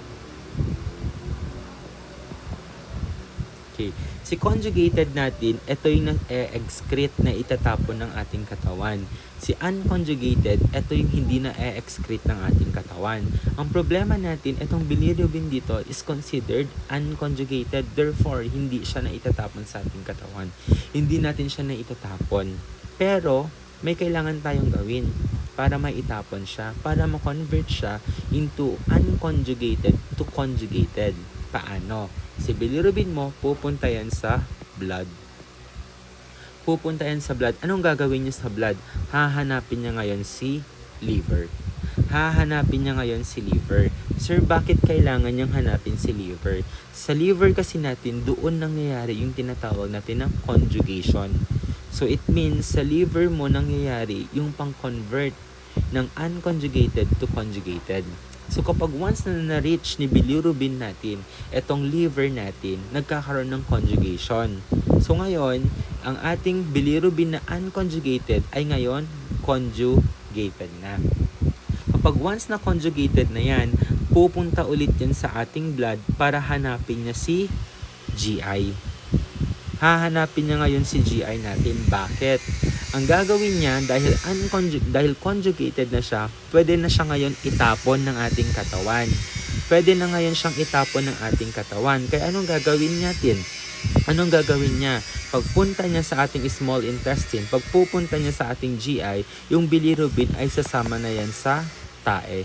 S1: Okay. Si conjugated natin, ito yung excrete na itatapon ng ating katawan. Si unconjugated, ito yung hindi na excrete ng ating katawan. Ang problema natin, itong bilirubin dito is considered unconjugated. Therefore, hindi siya na itatapon sa ating katawan. Hindi natin siya na itatapon. Pero, may kailangan tayong gawin para maitapon siya, para ma-convert siya into unconjugated to conjugated. Paano? Si bilirubin mo, pupunta yan sa blood. Pupunta yan sa blood. Anong gagawin niya sa blood? Hahanapin niya ngayon si liver. Hahanapin niya ngayon si liver. Sir, bakit kailangan niyang hanapin si liver? Sa liver kasi natin, doon nangyayari yung tinatawag natin na conjugation. So, it means sa liver mo nangyayari yung pang-convert ng unconjugated to conjugated. So kapag once na na-reach ni bilirubin natin, etong liver natin, nagkakaroon ng conjugation. So ngayon, ang ating bilirubin na unconjugated ay ngayon conjugated na. Kapag once na conjugated na yan, pupunta ulit yan sa ating blood para hanapin niya si GI. Hahanapin niya ngayon si GI natin. Bakit? Ang gagawin niya, dahil conjugated na siya, pwede na siya ngayon itapon ng ating katawan. Pwede na ngayon siyang itapon ng ating katawan. Kaya anong gagawin natin? Anong gagawin niya? Pagpunta niya sa ating small intestine, pagpupunta niya sa ating GI, yung bilirubin ay sasama na yan sa tae.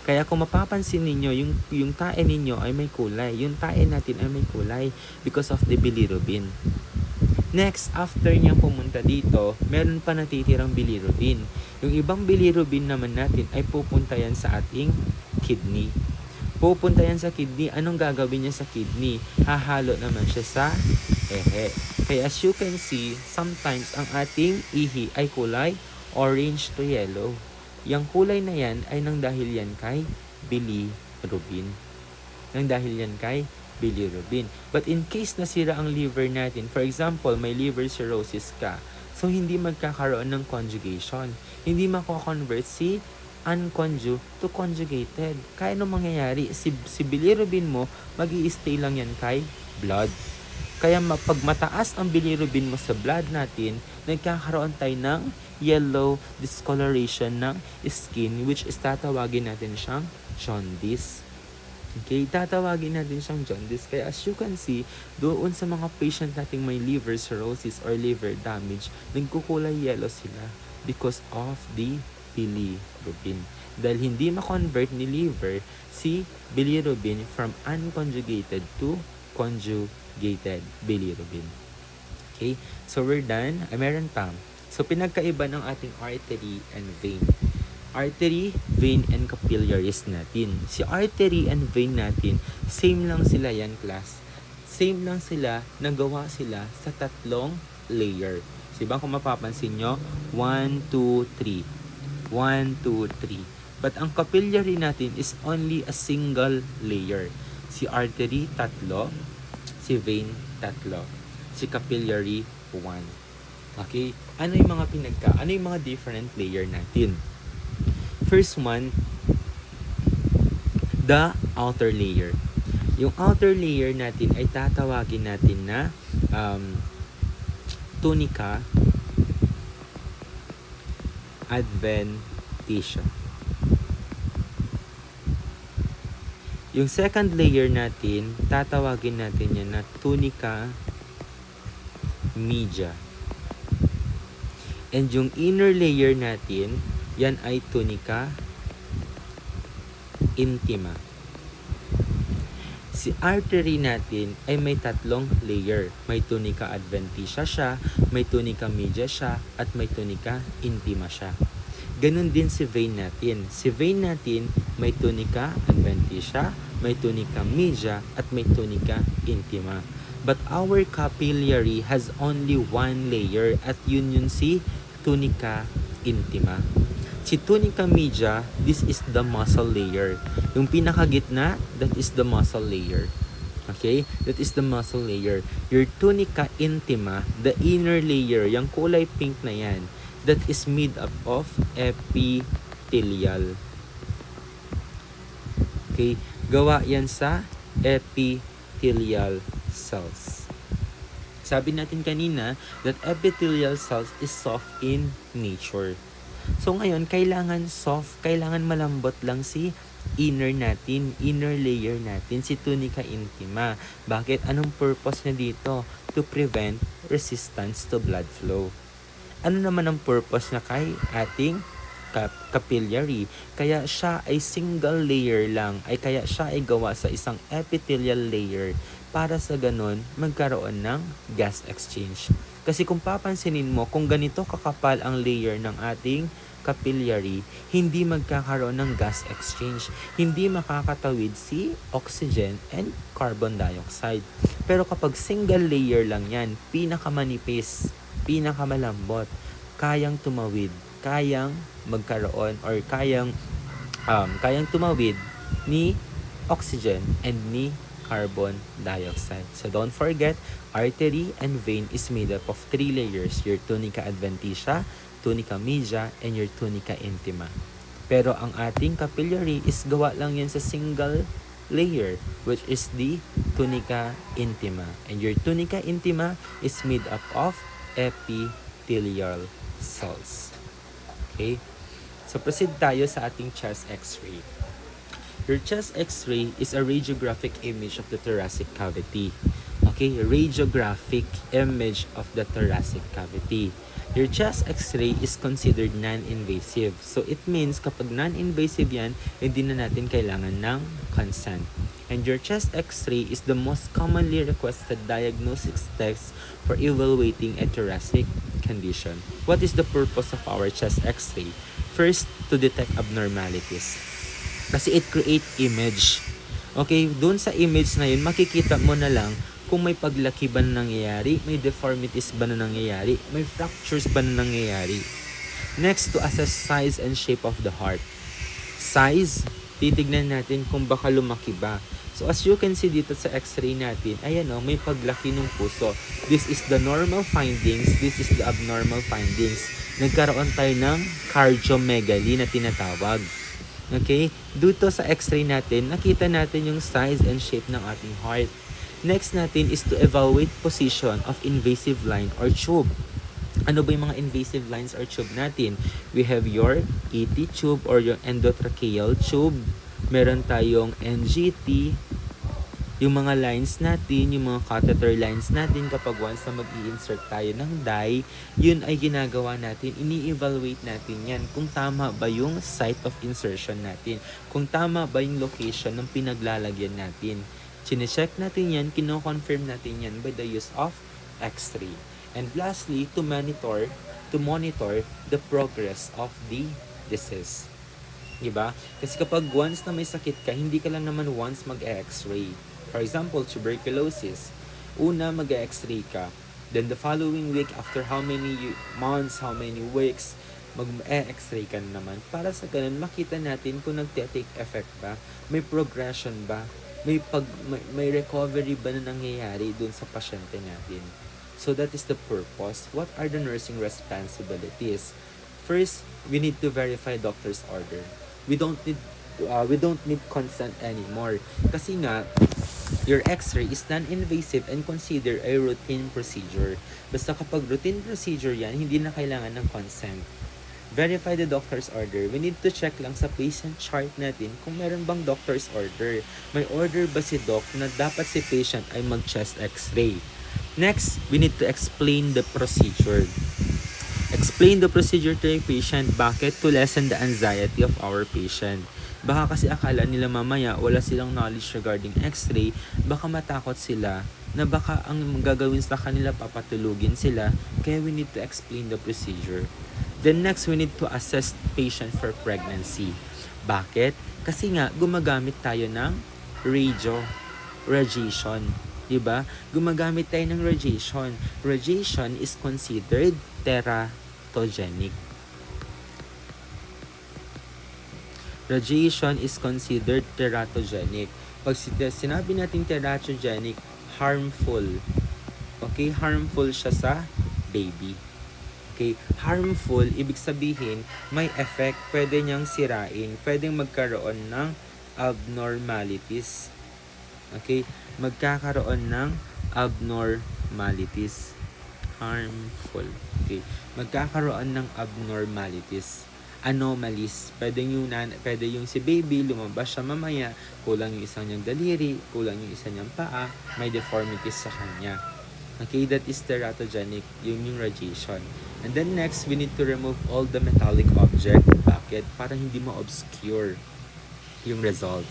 S1: Kaya kung mapapansin ninyo, yung tae ninyo ay may kulay. Yung tae natin ay may kulay because of the bilirubin. Next, after niyang pumunta dito, meron pa natitirang bilirubin. Yung ibang bilirubin naman natin ay pupunta yan sa ating kidney. Pupunta yan sa kidney. Anong gagawin niya sa kidney? Hahalo naman siya sa ehe. Kaya as you can see, sometimes ang ating ihi ay kulay orange to yellow. Yung kulay na yan ay nang dahil yan kay bilirubin. Nang dahil yan kay bilirubin. But in case nasira ang liver natin, for example, may liver cirrhosis ka, so hindi magkakaroon ng conjugation. Hindi mako-convert si unconjugated to conjugated. Kaya anong mangyayari? Si bilirubin mo, mag-i-stay lang yan kay blood. Kaya pag mataas ang bilirubin mo sa blood natin, nagkakaroon tayo ng yellow discoloration ng skin, which is tatawagin natin siyang jaundice. Okay, tatawagin natin siyang jaundice. Kaya as you can see, doon sa mga patient nating may liver cirrhosis or liver damage, nagkukulay yellow sila because of the bilirubin. Dahil hindi ma-convert ni liver si bilirubin from unconjugated to conjugated bilirubin. Okay, so we're done. Meron pa. So pinagkaiba ng ating artery and vein. Artery, vein, and capillaries natin. Si artery and vein natin, same lang sila yan, class. Same lang sila, nagawa sila sa tatlong layer. So, diba kung mapapansin nyo, 1, 2, 3. 1, 2, 3. But ang capillary natin is only a single layer. Si artery, tatlo. Si Si vein, 3. Si capillary, 1. Okay? Ano yung mga different layer natin? First one, the outer layer. Yung outer layer natin ay tatawagin natin na tunica adventitia. Yung second layer natin, tatawagin natin yan na tunica media. And yung inner layer natin, yan ay tunica intima. Si artery natin ay may 3 layer. May tunica adventitia siya, may tunica media siya, at may tunica intima siya. Ganun din si vein natin. Si vein natin may tunica adventitia, may tunica media, at may tunica intima. But our capillary has only 1 layer at yun si tunica intima. Si tunica media, this is the muscle layer. Yung pinakagitna, that is the muscle layer. Okay? That is the muscle layer. Your tunica intima, the inner layer, yung kulay pink na yan, that is made up of epithelial. Okay? Gawa yan sa epithelial cells. Sabi natin kanina that epithelial cells is soft in nature. So ngayon, kailangan soft, kailangan malambot lang si inner natin, inner layer natin, si tunica intima. Bakit? Anong purpose niya dito? To prevent resistance to blood flow. Ano naman ang purpose niya kay ating capillary? Kaya siya ay single layer lang, kaya siya ay gawa sa isang epithelial layer para sa ganun magkaroon ng gas exchange. Kasi kung papansinin mo, kung ganito kakapal ang layer ng ating capillary, hindi magkakaroon ng gas exchange. Hindi makakatawid si oxygen and carbon dioxide. Pero kapag single layer lang yan, pinakamanipis, pinakamalambot, kayang tumawid, kayang magkaroon or kayang tumawid ni oxygen and ni carbon dioxide. So don't forget, artery and vein is made up of 3 layers, your tunica adventitia, tunica media, and your tunica intima. Pero ang ating capillary is gawa lang yan sa single layer, which is the tunica intima. And your tunica intima is made up of epithelial cells. Okay? So proceed tayo sa ating chest x-ray. Your chest x-ray is a radiographic image of the thoracic cavity. Okay, radiographic image of the thoracic cavity. Your chest x-ray is considered non-invasive. So it means kapag non-invasive yan, hindi na natin kailangan ng consent. And your chest x-ray is the most commonly requested diagnostic test for evaluating a thoracic condition. What is the purpose of our chest x-ray? First, to detect abnormalities. Kasi it create image. Okay, doon sa image na yun, makikita mo na lang kung may paglaki ba na nangyayari, may deformities ba na nangyayari, may fractures ba na nangyayari. Next, to assess size and shape of the heart. Size, titignan natin kung baka lumaki ba. So as you can see dito sa x-ray natin, ayan o, may paglaki ng puso. This is the normal findings, this is the abnormal findings. Nagkaroon tayo ng cardiomegaly na tinatawag. Okay? Dito sa x-ray natin, nakita natin yung size and shape ng ating heart. Next natin is to evaluate position of invasive line or tube. Ano ba yung mga invasive lines or tube natin? We have your ET tube or your endotracheal tube. Meron tayong NGT. Yung mga lines natin, yung mga catheter lines natin kapag once na mag-i-insert tayo ng dye, yun ay ginagawa natin, ini-evaluate natin yan kung tama ba yung site of insertion natin, kung tama ba yung location ng pinaglalagyan natin. Chine-check natin yan, kino-confirm natin yan by the use of X-ray. And lastly, to monitor the progress of the disease. Diba? Kasi kapag once na may sakit ka, hindi ka lang naman once mag-X-ray. For example, tuberculosis. Una, mag-X-ray ka. Then the following week, after how many months, how many weeks, mag-X-ray ka na naman. Para sa ganun, makita natin kung nagte-take effect ba, may progression ba, may recovery ba na nangyayari dun sa pasyente natin. So that is the purpose. What are the nursing responsibilities? First, we need to verify doctor's order. We don't need consent anymore. Kasi nga, your X-ray is non-invasive and considered a routine procedure. Basta kapag routine procedure yan, hindi na kailangan ng consent. Verify the doctor's order. We need to check lang sa patient chart natin kung meron bang doctor's order. May order ba si doc na dapat si patient ay mag-chest X-ray. Next, we need to explain the procedure. Explain the procedure to a patient. Bakit? To lessen the anxiety of our patient. Baka kasi akala nila mamaya wala silang knowledge regarding X-ray, baka matakot sila na baka ang gagawin sa kanila papatulugin sila, kaya we need to explain the procedure. Then next, we need to assess patient for pregnancy. Bakit? Kasi nga gumagamit tayo ng radiation. Diba? Gumagamit tayo ng radiation. Radiation is considered teratogenic. Radiation is considered teratogenic. Pag sinabi natin teratogenic, harmful. Okay? Harmful siya sa baby. Okay? Harmful, ibig sabihin, may effect, pwede niyang sirain, pwedeng magkaroon ng abnormalities. Okay? Magkakaroon ng abnormalities. Harmful. Okay? Magkakaroon ng abnormalities. Anomalies. Pwede yung si baby, lumabas siya mamaya, kulang yung isang niyang daliri, kulang yung isang niyang paa, may deformities sa kanya. Okay, that is teratogenic, yung radiation. And then next, we need to remove all the metallic object. Bakit? Para hindi ma-obscure yung result.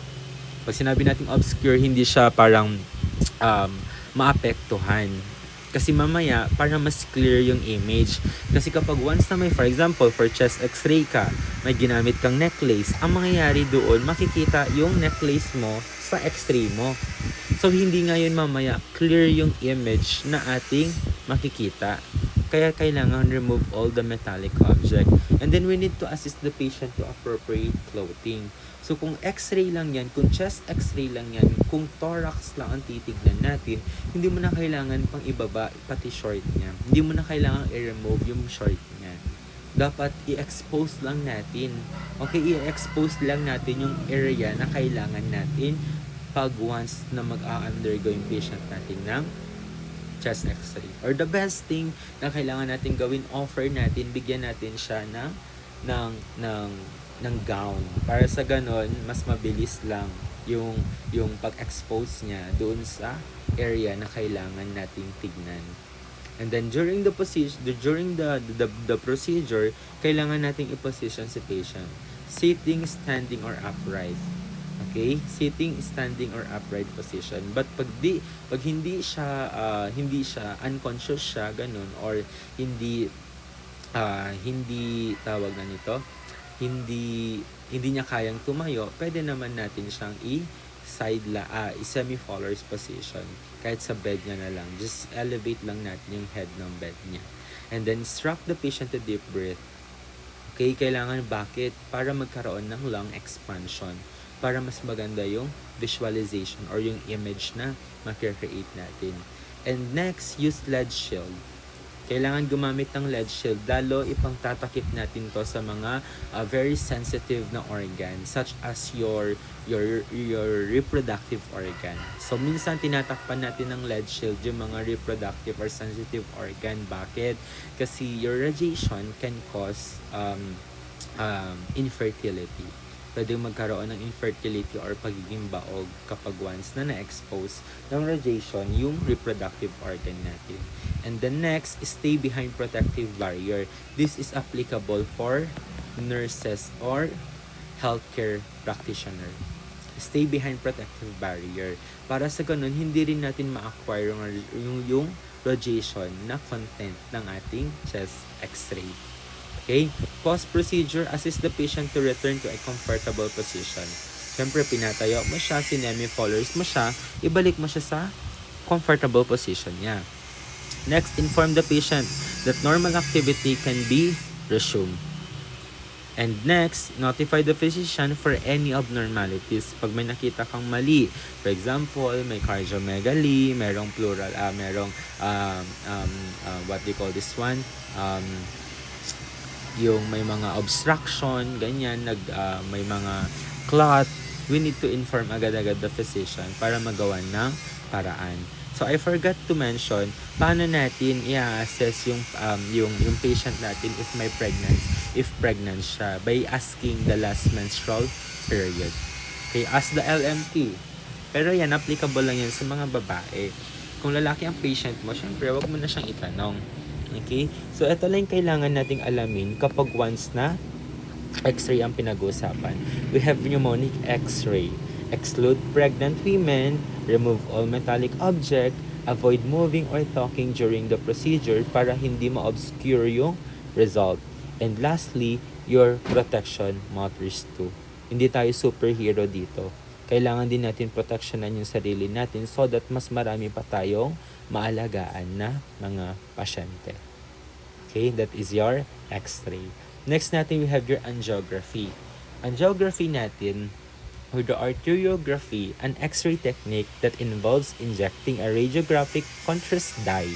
S1: Pag sinabi natin obscure, hindi siya parang maapektuhan. Kasi mamaya, para mas clear yung image. Kasi kapag once na may, for example, for chest x-ray ka, may ginamit kang necklace, ang mangyayari doon, makikita yung necklace mo sa x-ray mo. So, hindi ngayon mamaya clear yung image na ating makikita. Kaya kailangan remove all the metallic object. And then we need to assist the patient to appropriate clothing. So kung x-ray lang yan, kung chest x-ray lang yan, kung thorax lang ang titignan natin, hindi mo na kailangan pang ibaba pati short niya. Hindi mo na kailangan i-remove yung short niya. Dapat i-expose lang natin. Okay, i-expose lang natin yung area na kailangan natin pag once na mag-a-undergo yung patient natin ng chest x-ray. Or the best thing na kailangan natin gawin, offer natin, bigyan natin siya ng gown. Para sa ganon, mas mabilis lang yung pag-expose niya doon sa area na kailangan nating tignan. And then during the procedure, kailangan nating i-position si patient. Sitting, standing, or upright. Okay? Sitting, standing, or upright position. But pag hindi siya unconscious siya ganun, or hindi tawag na nito, hindi niya kayang tumayo, pwede naman natin siyang semi-faller's position. Kahit sa bed niya na lang, just elevate lang natin yung head ng bed niya. And then instruct the patient to deep breath. Okay, kailangan bakit? Para magkaroon ng lung expansion. Para mas maganda yung visualization or yung image na makikreate natin. And next, use lead shield. Kailangan gumamit ng lead shield, lalo ipangtatakip natin to sa mga very sensitive na organ, such as your reproductive organ. So minsan tinatakpan natin ng lead shield yung mga reproductive or sensitive organ. Bakit? Kasi your radiation can cause infertility. Pwede magkaroon ng infertility or pagiging baog kapag once na na-expose ng radiation yung reproductive organ natin. And the next, stay behind protective barrier. This is applicable for nurses or healthcare practitioner. Stay behind protective barrier. Para sa ganun, hindi rin natin ma-acquire yung radiation na content ng ating chest x-ray. Okay? Post-procedure, assist the patient to return to a comfortable position. Siyempre, pinatayo mo siya, sinemi-followers mo siya, ibalik mo siya sa comfortable position niya. Next, inform the patient that normal activity can be resumed. And next, notify the physician for any abnormalities. Pag may nakita kang mali, for example, may cardiomegaly, merong pleural, what do you call this one? Yung may mga obstruction, ganyan, may mga clot, we need to inform agad-agad the physician para magawa ng paraan. So I forgot to mention paano natin i-assess yung patient natin if pregnant siya by asking the last menstrual period. Okay, ask the LMT. Pero yan, applicable lang yan sa mga babae. Kung lalaki ang patient mo, syempre, wag mo na siyang itanong. Okay? So, ito lang kailangan nating alamin kapag once na X-ray ang pinag-uusapan. We have pneumonic X-ray. Exclude pregnant women, remove all metallic object, avoid moving or talking during the procedure para hindi ma-obscure yung result. And lastly, your protection matters too. Hindi tayo superhero dito. Kailangan din natin proteksyonan yung sarili natin so that mas marami pa tayong maalagaan na mga pasyente. Okay, that is your X-ray. Next natin, we have your angiography. Angiography natin, or the arteriography, an X-ray technique that involves injecting a radiographic contrast dye.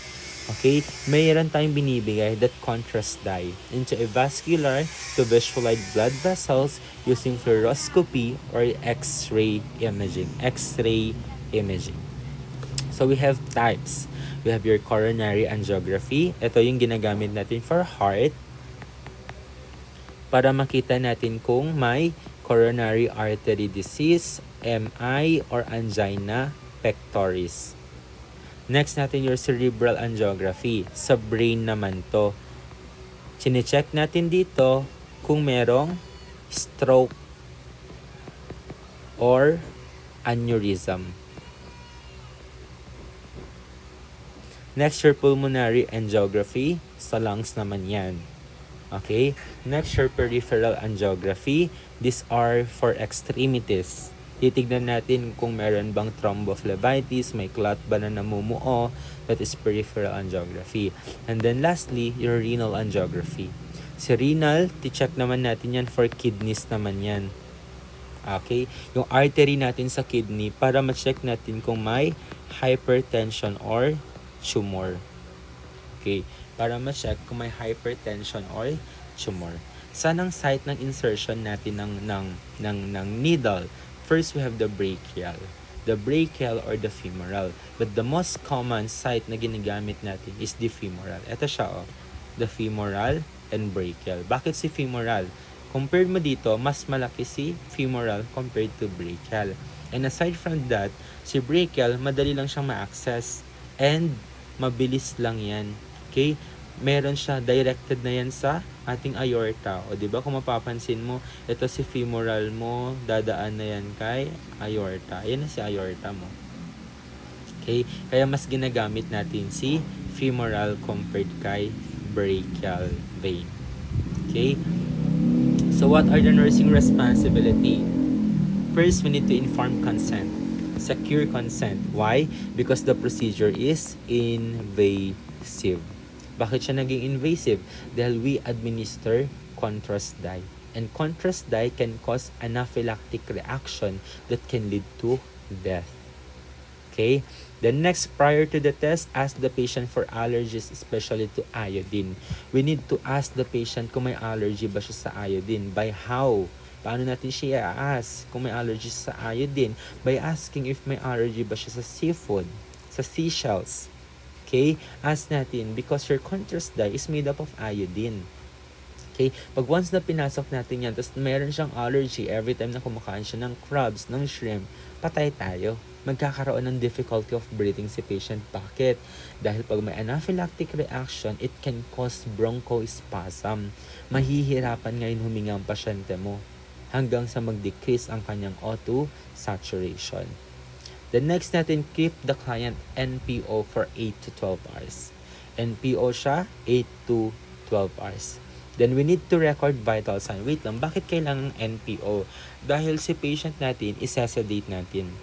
S1: Okay, mayroon tayong binibigay that contrast dye into a vascular to visualize blood vessels using fluoroscopy or X-ray imaging. X-ray imaging. So we have types. We have your coronary angiography. Ito yung ginagamit natin for heart para makita natin kung may coronary artery disease, MI, or angina pectoris. Next natin your cerebral angiography. Sa brain naman to. Chine-check natin dito kung merong stroke or aneurysm. Next, your pulmonary angiography. Sa lungs naman yan. Okay? Next, your peripheral angiography. These are for extremities. Titignan natin kung meron bang thrombophlebitis, may clot ba na namumuo. That is peripheral angiography. And then lastly, your renal angiography. Si renal, ti-check naman natin yan for kidneys naman yan. Okay? Yung artery natin sa kidney para ma-check natin kung may hypertension or tumor. Okay? Para ma-check kung may hypertension or tumor. Saan ang site ng insertion natin ng needle? First, we have the brachial. The brachial or the femoral. But the most common site na ginagamit natin is the femoral. Ito siya, oh. The femoral and brachial. Bakit si femoral? Compared mo dito, mas malaki si femoral compared to brachial. And aside from that, si brachial, madali lang siyang ma-access. And mabilis lang yan. Okay? Meron siya, directed na yan sa ating aorta. O diba kung mapapansin mo, ito si femoral mo, dadaan na yan kay aorta. Yan na si aorta mo. Okay? Kaya mas ginagamit natin si femoral compared kay brachial vein. Okay? So what are the nursing responsibility? First, we need to inform consent. Secure consent. Why? Because the procedure is invasive. Bakit siya naging invasive? Dahil we administer contrast dye. And contrast dye can cause anaphylactic reaction that can lead to death. Okay? Then next, prior to the test, ask the patient for allergies, especially to iodine. We need to ask the patient kung may allergy ba siya sa iodine. By how? Paano natin siya i-ask kung may allergy sa iodine? By asking if may allergy ba siya sa seafood, sa seashells. Okay? Ask natin because your contrast dye is made up of iodine. Okay? Pag once na pinasok natin yan, tapos meron siyang allergy every time na kumakain siya ng crabs, ng shrimp, patay tayo. Magkakaroon ng difficulty of breathing si patient. Bakit? Dahil pag may anaphylactic reaction, it can cause bronchospasm. Mahihirapan ngayon huminga ang pasyente mo hanggang sa mag-decrease ang kanyang O2 saturation. The next natin, keep the client NPO for 8 to 12 hours. NPO siya, 8 to 12 hours. Then we need to record vital sign. Wait lang, bakit kailangan NPO? Dahil si patient natin, isa-sedate natin.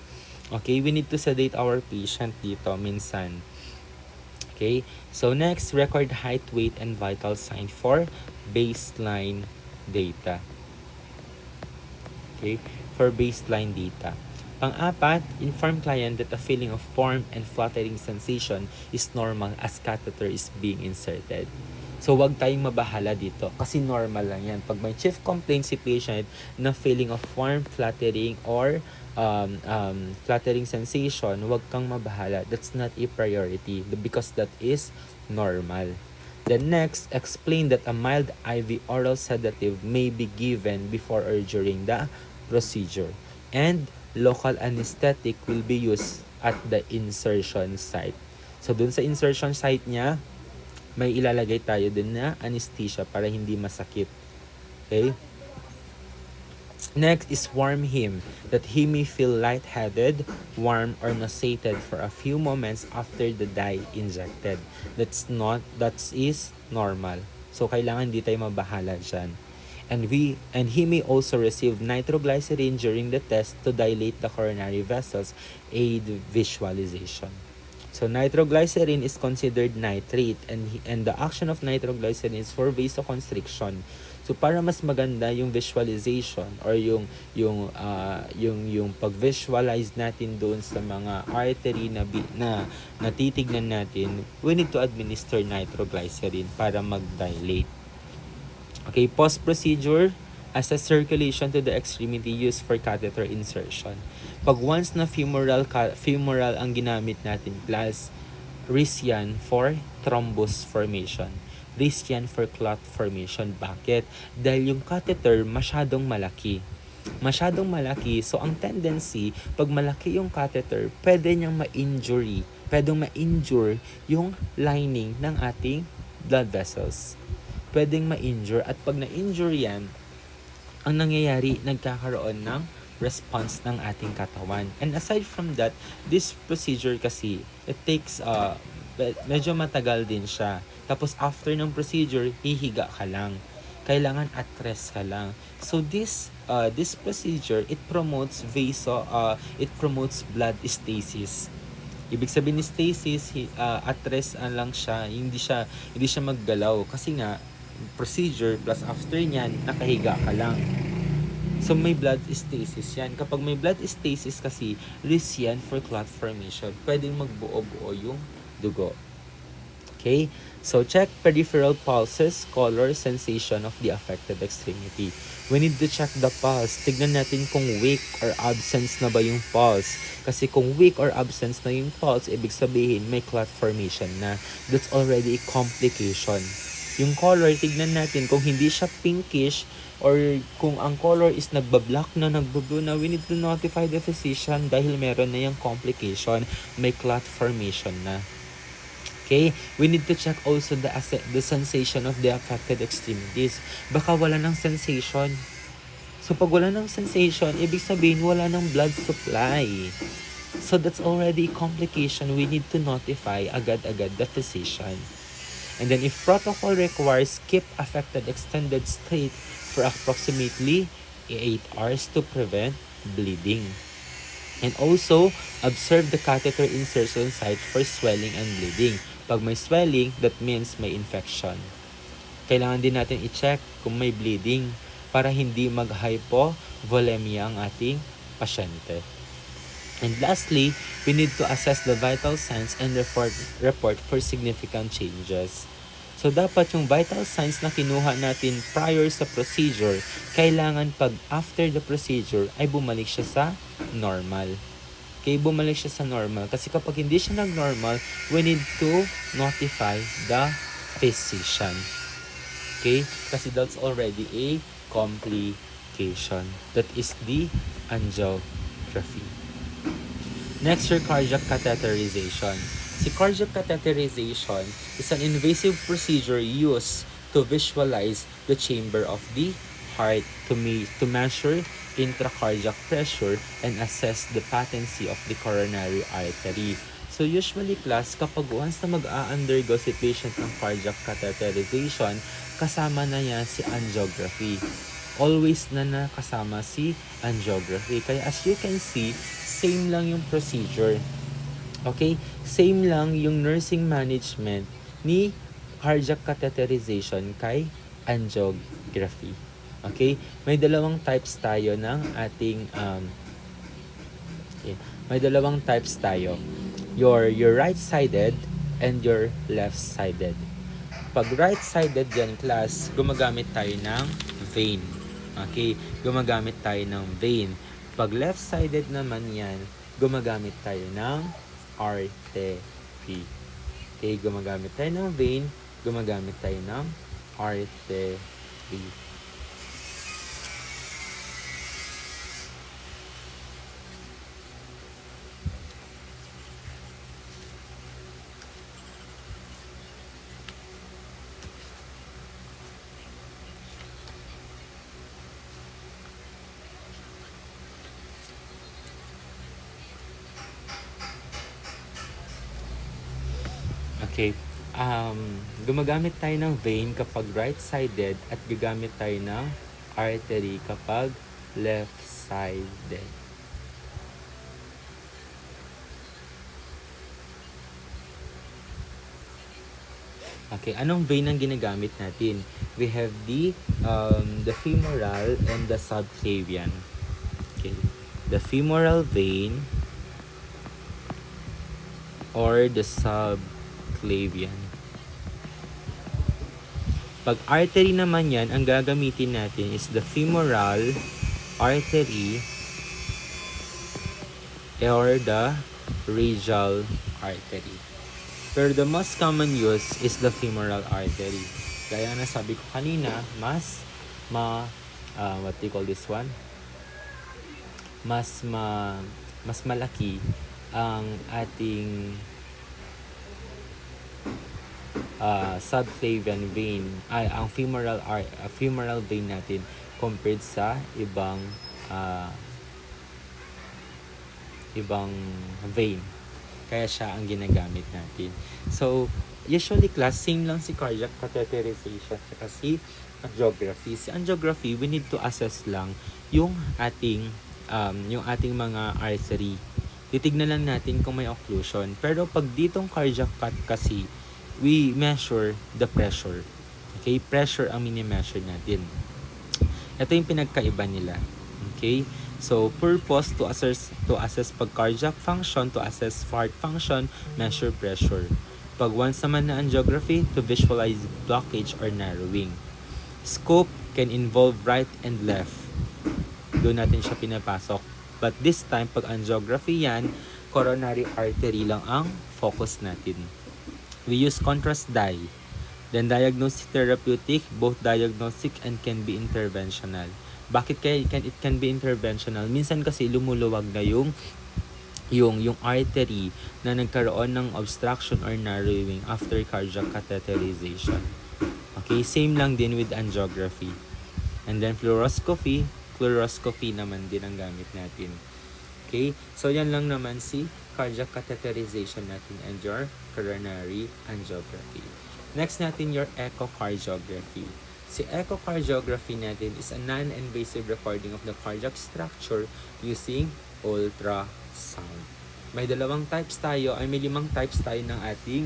S1: Okay, we need to sedate our patient dito minsan. Okay, so next, record height, weight, and vital sign for baseline data. Okay? For baseline data. Pang-apat, inform client that a feeling of warm and fluttering sensation is normal as catheter is being inserted. So, wag tayong mabahala dito kasi normal lang yan. Pag may chief complaint si patient na feeling of warm, fluttering, or fluttering sensation, wag kang mabahala. That's not a priority because that is normal. Then next, explain that a mild IV oral sedative may be given before or during the procedure. And local anesthetic will be used at the insertion site. So, dun sa insertion site niya, may ilalagay tayo din na anesthesia para hindi masakit. Okay? Next is warm him, that he may feel lightheaded, warm, or nauseated for a few moments after the dye injected. That is normal. So, kailangan di tayo mabahala dyan. And he may also receive nitroglycerin during the test to dilate the coronary vessels, aid visualization. So nitroglycerin is considered nitrate and the action of nitroglycerin is for vasoconstriction. So para mas maganda yung visualization or yung pag-visualize natin doon sa mga artery na natitignan natin, we need to administer nitroglycerin para mag-dilate. Okay, post-procedure, assess circulation to the extremity used for catheter insertion. Pag once na femoral ang ginamit natin, class, risk yan for thrombus formation. Risk yan for clot formation. Bakit? Dahil yung catheter masyadong malaki. So ang tendency, pag malaki yung catheter, pwede niyang ma-injure yung lining ng ating blood vessels. Pwedeng ma-injure at pag na-injure yan, ang nangyayari, nagkakaroon ng response ng ating katawan. And aside from that, this procedure kasi, it takes, medyo matagal din siya. Tapos after ng procedure, hihiga ka lang. Kailangan at rest ka lang. So this procedure, it promotes blood stasis. Ibig sabihin ni stasis, at rest lang siya, hindi siya maggalaw kasi nga procedure plus after niyan nakahiga ka lang. So may blood stasis yan. Kapag may blood stasis kasi, risk yan for clot formation. Pwedeng magbuo-buo yung dugo. Okay? So check peripheral pulses, color, sensation of the affected extremity. We need to check the pulse. Tignan natin kung weak or absence na ba yung pulse. Kasi kung weak or absence na yung pulse, ibig sabihin may clot formation na. That's already a complication. Yung color, tignan natin kung hindi siya pinkish or kung ang color is nagba-black na, nagbo-blue na, we need to notify the physician dahil meron na yung complication, may clot formation na. Okay? We need to check also the sensation of the affected extremities. Baka wala ng sensation. So pag wala ng sensation, ibig sabihin wala ng blood supply. So that's already a complication. We need to notify agad-agad the physician. And then if protocol requires, keep affected extended state for approximately 8 hours to prevent bleeding. And also, observe the catheter insertion site for swelling and bleeding. Pag may swelling, that means may infection. Kailangan din natin i-check kung may bleeding para hindi mag-hypovolemia ang ating pasyente. And lastly, we need to assess the vital signs and report for significant changes. So, dapat yung vital signs na kinuha natin prior sa procedure, kailangan pag after the procedure ay bumalik siya sa normal. Okay, bumalik siya sa normal. Kasi kapag hindi siya nag-normal, we need to notify the physician. Okay? Kasi that's already a complication. That is the angiography. Next, your cardiac catheterization. Si cardiac catheterization is an invasive procedure used to visualize the chamber of the heart to measure intracardiac pressure and assess the patency of the coronary artery. So usually class, kapag once na mag-a-undergo si patient ng cardiac catheterization, kasama na yan si angiography. Always na nakasama si angiography. Kaya as you can see, same lang yung procedure. Okay? Same lang yung nursing management ni cardiac catheterization kay angiography. Okay? May dalawang types tayo ng ating okay. May dalawang types tayo. Your right-sided and your left-sided. Pag right-sided dyan, class, gumagamit tayo ng vein. Okay? Gumagamit tayo ng vein. Pag left-sided naman yan, gumagamit tayo ng artery. Okay? Gumagamit tayo ng vein, gumagamit tayo ng artery. Okay. Gumagamit tayo ng vein kapag right-sided at gagamit tayo ng artery kapag left-sided. Okay, anong vein ang ginagamit natin? We have the femoral and the subclavian. Okay. The femoral vein or the subclavian. Pag artery naman yan, ang gagamitin natin is the femoral artery or the radial artery. Pero the most common use is the femoral artery. Gaya na sabi ko kanina, what do you call this one? Mas malaki ang ating subclavian vein, ang femoral vein natin compared sa ibang vein. Kaya siya ang ginagamit natin. So, usually class, same lang si cardiac catheterization kasi angiography. Si angiography, we need to assess lang yung ating mga artery. Titignan lang natin kung may occlusion. Pero pag ditong cardiac cath kasi, we measure the pressure. Okay? Pressure ang mini-measure natin. Ito yung pinagkaiba nila. Okay? So, purpose to assess pag cardiac function, to assess heart function, measure pressure. Pag once naman na angiography, to visualize blockage or narrowing. Scope can involve right and left. Doon natin siya pinapasok. But this time, pag angiography yan, coronary artery lang ang focus natin. We use contrast dye. Then diagnostic therapeutic, both diagnostic and can be interventional. Bakit kaya it can be interventional? Minsan kasi lumuluwag na yung artery na nagkaroon ng obstruction or narrowing after cardiac catheterization. Okay, same lang din with angiography. And then fluoroscopy naman din ang gamit natin. Okay, so yan lang naman si cardiac catheterization natin and your coronary angiography. Next natin your echocardiography. Si echocardiography natin is a non-invasive recording of the cardiac structure using ultrasound. May dalawang types tayo, may 5 types tayo ng ating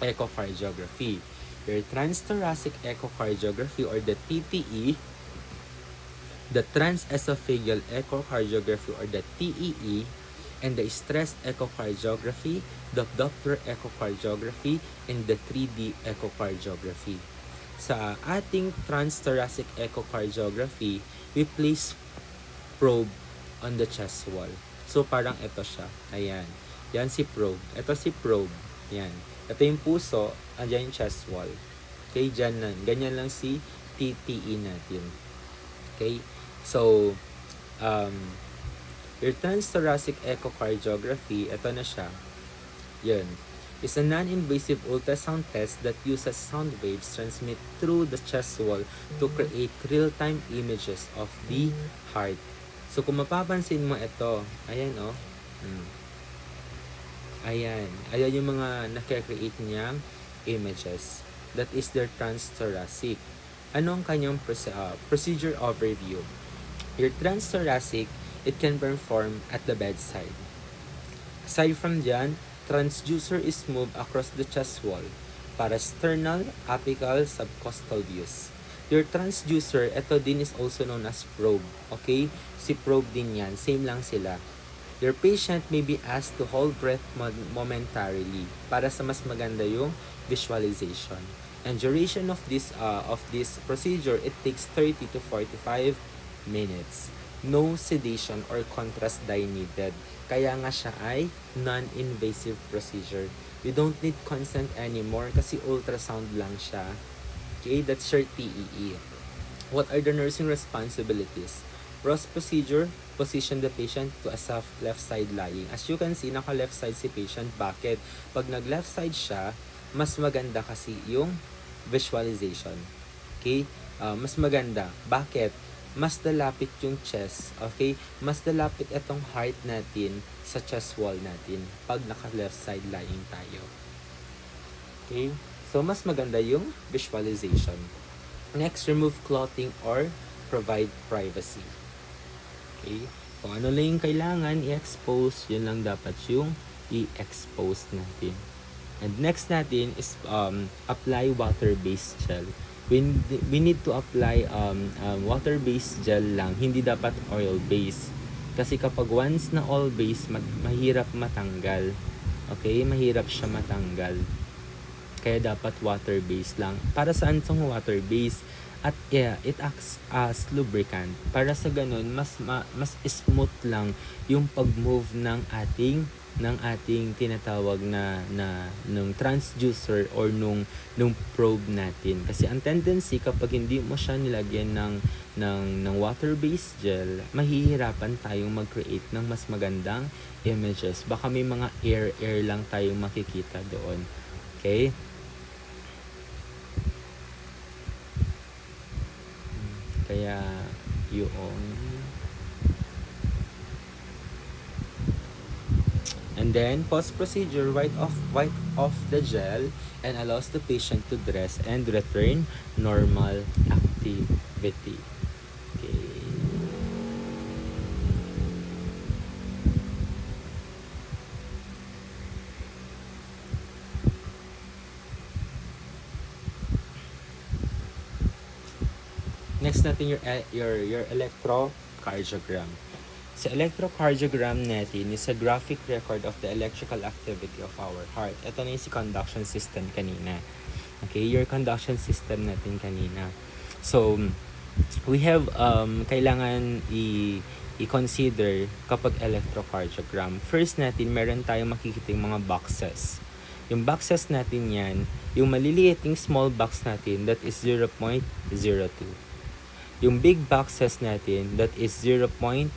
S1: echocardiography. Your transthoracic echocardiography or the TTE, the transesophageal echocardiography or the TEE, and the stress echocardiography, the Doppler echocardiography, and the 3D echocardiography. Sa ating transthoracic echocardiography, we place probe on the chest wall. So, parang ito siya. Ayan. Yan si probe. Ito si probe. Yan. Ito yung puso. Andyan yung chest wall. Okay, dyan lang. Ganyan lang si TTE natin. Okay? So, your transthoracic echocardiography, ito na siya. Yun. Is a non-invasive ultrasound test that uses sound waves transmit through the chest wall to create real-time images of the heart. So, kung mapapansin mo ito, ayan o. Ayan. Ayan yung mga nakakreate niyang images. That is their transthoracic. Ano ang kanyang procedure overview? Your transthoracic, it can perform at the bedside. Aside from dyan, transducer is moved across the chest wall para sternal, apical, subcostal views. Your transducer, ito din is also known as probe. Okay? Si probe din yan. Same lang sila. Your patient may be asked to hold breath momentarily para sa mas maganda yung visualization. And duration of this procedure, it takes 30 to 45 minutes. No sedation or contrast dye needed. Kaya nga siya ay non-invasive procedure. You don't need consent anymore kasi ultrasound lang siya. Okay, that's your TEE. What are the nursing responsibilities? Ross procedure, position the patient to a soft left side lying. As you can see, naka-left side si patient. Bakit? Pag nag-left side siya, mas maganda kasi yung visualization. Okay? Mas maganda. Bakit? Mas lalapit yung chest. Okay? Mas lalapit itong heart natin sa chest wall natin pag naka-left side lying tayo. Okay? So, mas maganda yung visualization. Next, remove clotting or provide privacy. Okay? Kung ano lang yung kailangan i-expose, yun lang dapat yung i-expose natin. And next natin is apply water-based gel. We need to apply water-based gel lang, hindi dapat oil-based. Kasi kapag once na oil-based, mahirap matanggal. Okay? Mahirap siya matanggal. Kaya dapat water-based lang. Para saan itong water-based? At it acts as lubricant. Para sa ganun, mas smooth lang yung pag-move ng ating tinatawag na nung transducer or nung probe natin. Kasi ang tendency kapag hindi mo siya nilagyan ng water-based gel, mahihirapan tayong mag-create ng mas magandang images. Baka may mga air lang tayong makikita doon. Okay? Kaya yun. And then post procedure, wipe off the gel and allows the patient to dress and return normal activity. Okay. Next natin your electrocardiogram. Sa electrocardiogram natin is a graphic record of the electrical activity of our heart. Ito na yung si conduction system kanina. Okay, your conduction system natin kanina. So, we have kailangan i-consider kapag electrocardiogram. First natin, meron tayong makikita yung mga boxes. Yung boxes natin yan, yung maliliit yung small box natin, that is 0.02. Yung big boxes natin, that is 0.4.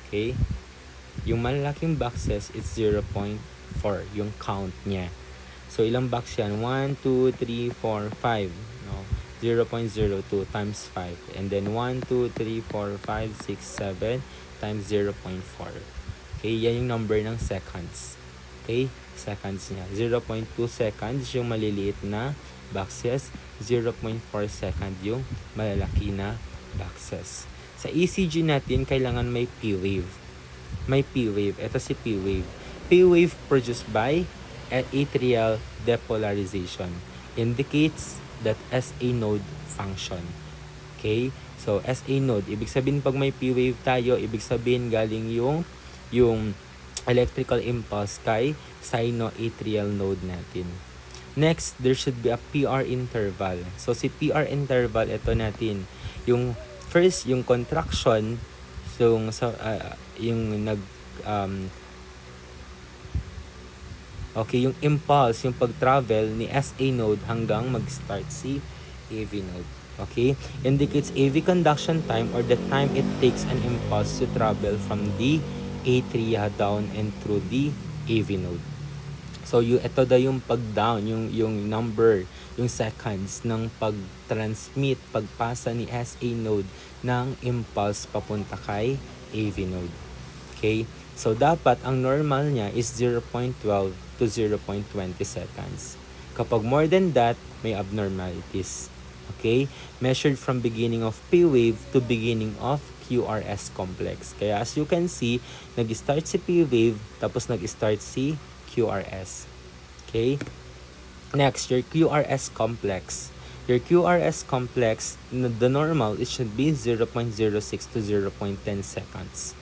S1: Okay? Yung malalaking boxes, it's 0.4. Yung count niya. So, ilang box yan? 1, 2, 3, 4, 5. No? 0.02 times 5. And then 1, 2, 3, 4, 5, 6, 7 times 0.4. Okay? Yan yung number ng seconds. Okay? Seconds niya. 0.2 seconds yung maliliit na boxes, 0.4 second yung malalaki na boxes. Sa ECG natin, kailangan may P-wave. May P-wave. Ito si P-wave. P-wave produced by atrial depolarization. Indicates that SA node function. Okay? So, SA node. Ibig sabihin, pag may P-wave tayo, ibig sabihin galing yung electrical impulse kay sinoatrial node natin. Next, there should be a PR interval. So, si PR interval, ito natin. Yung first, yung contraction, so, yung impulse, yung pag-travel ni SA node hanggang mag-start si AV node. Okay? Indicates AV conduction time or the time it takes an impulse to travel from the atria down and through the AV node. So, ito daw yung pag-down, yung number, yung seconds ng pag-transmit, pagpasa ni SA node ng impulse papunta kay AV node. Okay? So, dapat ang normal niya is 0.12 to 0.20 seconds. Kapag more than that, may abnormalities. Okay? Measured from beginning of P wave to beginning of QRS complex. Kaya as you can see, nag-start si P wave, tapos nag-start si QRS. Okay? Next, your QRS complex. Your QRS complex, the normal, it should be 0.06 to 0.10 seconds.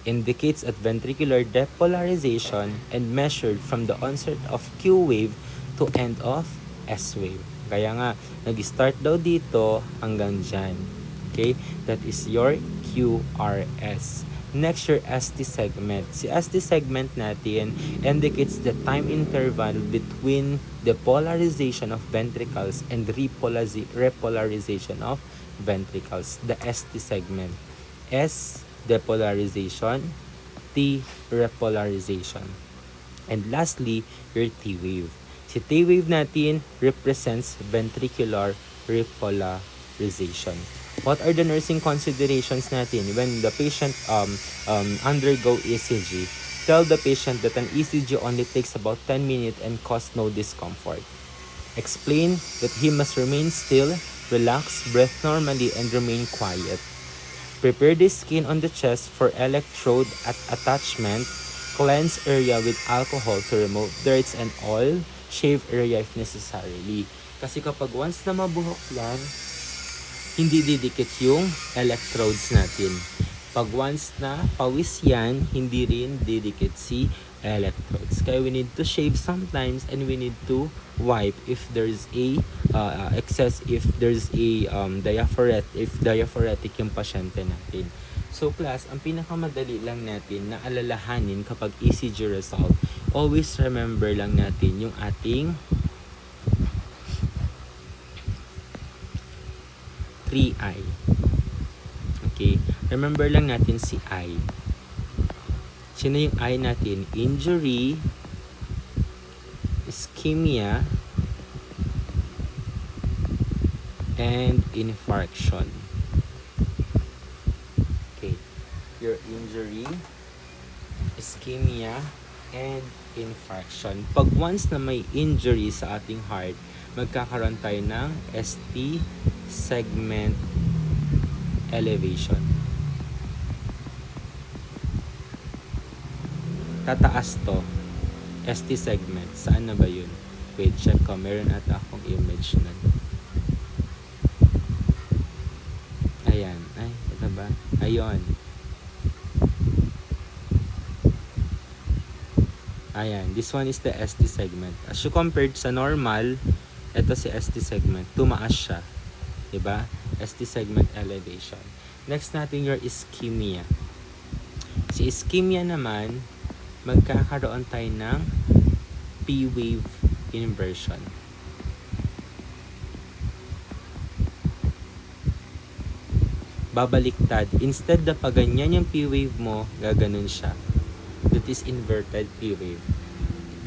S1: Indicates at ventricular depolarization and measured from the onset of Q wave to end of S wave. Kaya nga, nag-start daw dito hanggang dyan. Okay? That is your QRS. Next, your ST segment. Si ST segment natin indicates the time interval between depolarization of ventricles and repolarization of ventricles. The ST segment. S, depolarization. T, repolarization. And lastly, your T wave. Si T wave natin represents ventricular repolarization. What are the nursing considerations natin when the patient undergo ECG? Tell the patient that an ECG only takes about 10 minutes and cause no discomfort. Explain that he must remain still, relax, breathe normally, and remain quiet. Prepare the skin on the chest for electrode attachment. Cleanse area with alcohol to remove dirt and oil. Shave area if necessarily. Kasi kapag once na mabuhok yan, hindi didikit yung electrodes natin. Pag once na pawis yan, hindi rin didikit si electrodes. Kaya we need to shave sometimes and we need to wipe if there's a excess, if there's a diaphoretic yung pasyente natin. So class, ang pinakamadali lang natin na alalahanin kapag ECG result, always remember lang natin yung ating 3I. Okay? Remember lang natin si I. Sino yung I natin? Injury, ischemia, and infarction. Okay. Your injury, ischemia, and infarction. Pag once na may injury sa ating heart, magkakaroon tayo ng ST segment elevation. Tataas to. ST segment. Saan na ba yun? Wait, check ko. Meron ata akong image nun. Ayan. Ay, ito ba? Ayun. Ayan. This one is the ST segment. As you compared sa normal, ito si ST segment. Tumaas siya. Diba? ST segment elevation. Next natin your ischemia. Si ischemia naman, magkakaroon tayo ng P-wave inversion. Babaliktad. Instead na pag ganyan yung P-wave mo, gaganon siya. That is inverted P-wave.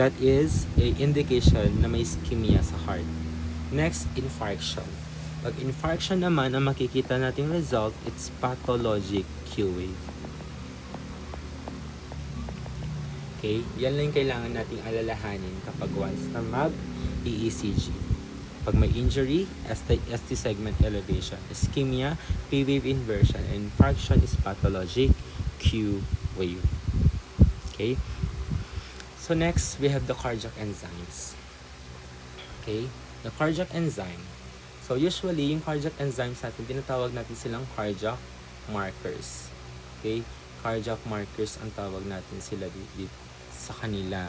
S1: That is a indication na may ischemia sa heart. Next, infarction. Pag infarction naman, ang makikita nating result, it's pathologic Q-wave. Okay? Yan lang kailangan nating alalahanin kapag once na mag-ECG. Pag may injury, ST segment elevation. Ischemia, P-wave inversion. And infarction is pathologic Q-wave. Okay? So next, we have the cardiac enzymes. Okay? The cardiac enzyme. So usually, yung cardiac enzymes natin, tinatawag natin silang cardiac markers. Okay? Cardiac markers ang tawag natin sila dito sa kanila.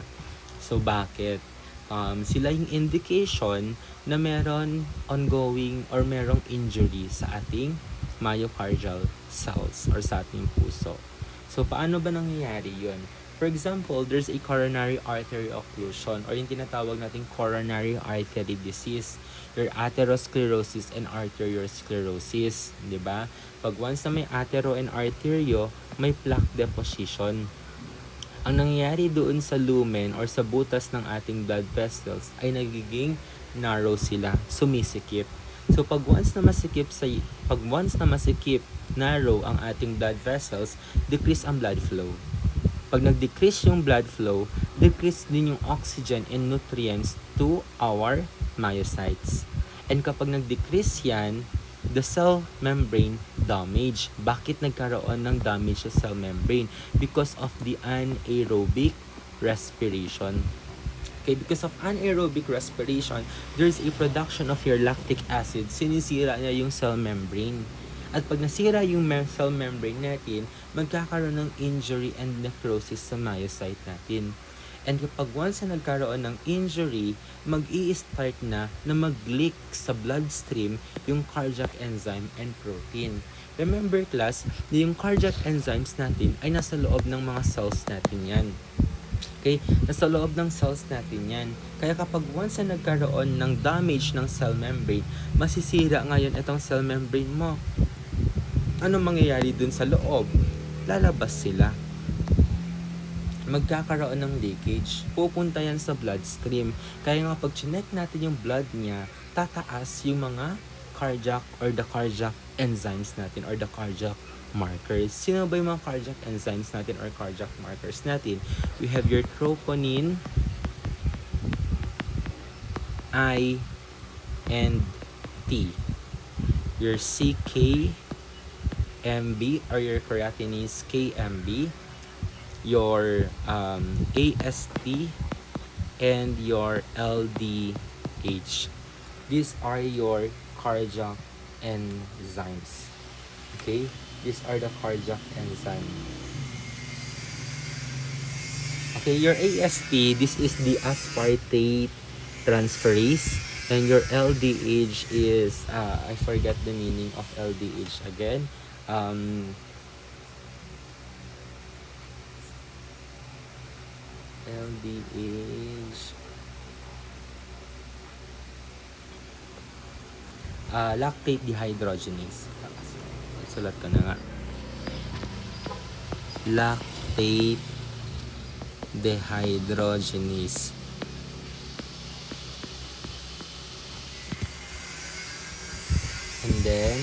S1: So bakit? Sila yung indication na meron ongoing or merong injury sa ating myocardial cells or sa ating puso. So paano ba nangyayari yun? For example, there's a coronary artery occlusion or yung tinatawag nating coronary artery disease, your atherosclerosis and arteriosclerosis, di ba? Pag once na may athero and arterio, may plaque deposition. Ang nangyayari doon sa lumen or sa butas ng ating blood vessels ay nagiging narrow sila, sumisikip. So pag once na masikip, narrow ang ating blood vessels, decrease ang blood flow. Pag nag-decrease yung blood flow, decrease din yung oxygen and nutrients to our myocytes. And kapag nag-decrease yan, the cell membrane damage. Bakit nagkaroon ng damage sa cell membrane? Because of the anaerobic respiration. Okay, because of anaerobic respiration, there's a production of your lactic acid. Sinisira niya yung cell membrane. At pag nasira yung cell membrane natin, magkakaroon ng injury and necrosis sa myocyte natin. And kapag once na nagkaroon ng injury, mag-i-start na mag-leak sa bloodstream yung cardiac enzyme and protein. Remember class, na yung cardiac enzymes natin ay nasa loob ng mga cells natin yan. Okay? Nasa loob ng cells natin yan. Kaya kapag once na nagkaroon ng damage ng cell membrane, masisira ngayon itong cell membrane mo. Ano mangyayari dun sa loob? Lalabas sila. Magkakaroon ng leakage. Pupunta yan sa bloodstream. Kaya nga pag chinek natin yung blood niya, tataas yung mga cardiac or the cardiac enzymes natin or the cardiac markers. Sino ba yung mga cardiac enzymes natin or cardiac markers natin? We have your troponin, I, and T. Your CKMB or your creatinase KMB, your AST, and your LDH. These are your cardiac enzymes. Okay? These are the cardiac enzymes. Okay, your AST, this is the aspartate transferase. And your LDH is, I forget the meaning of LDH again. LDH. Lactate dehydrogenase. Sulat ko na nga. Lactate dehydrogenase. And then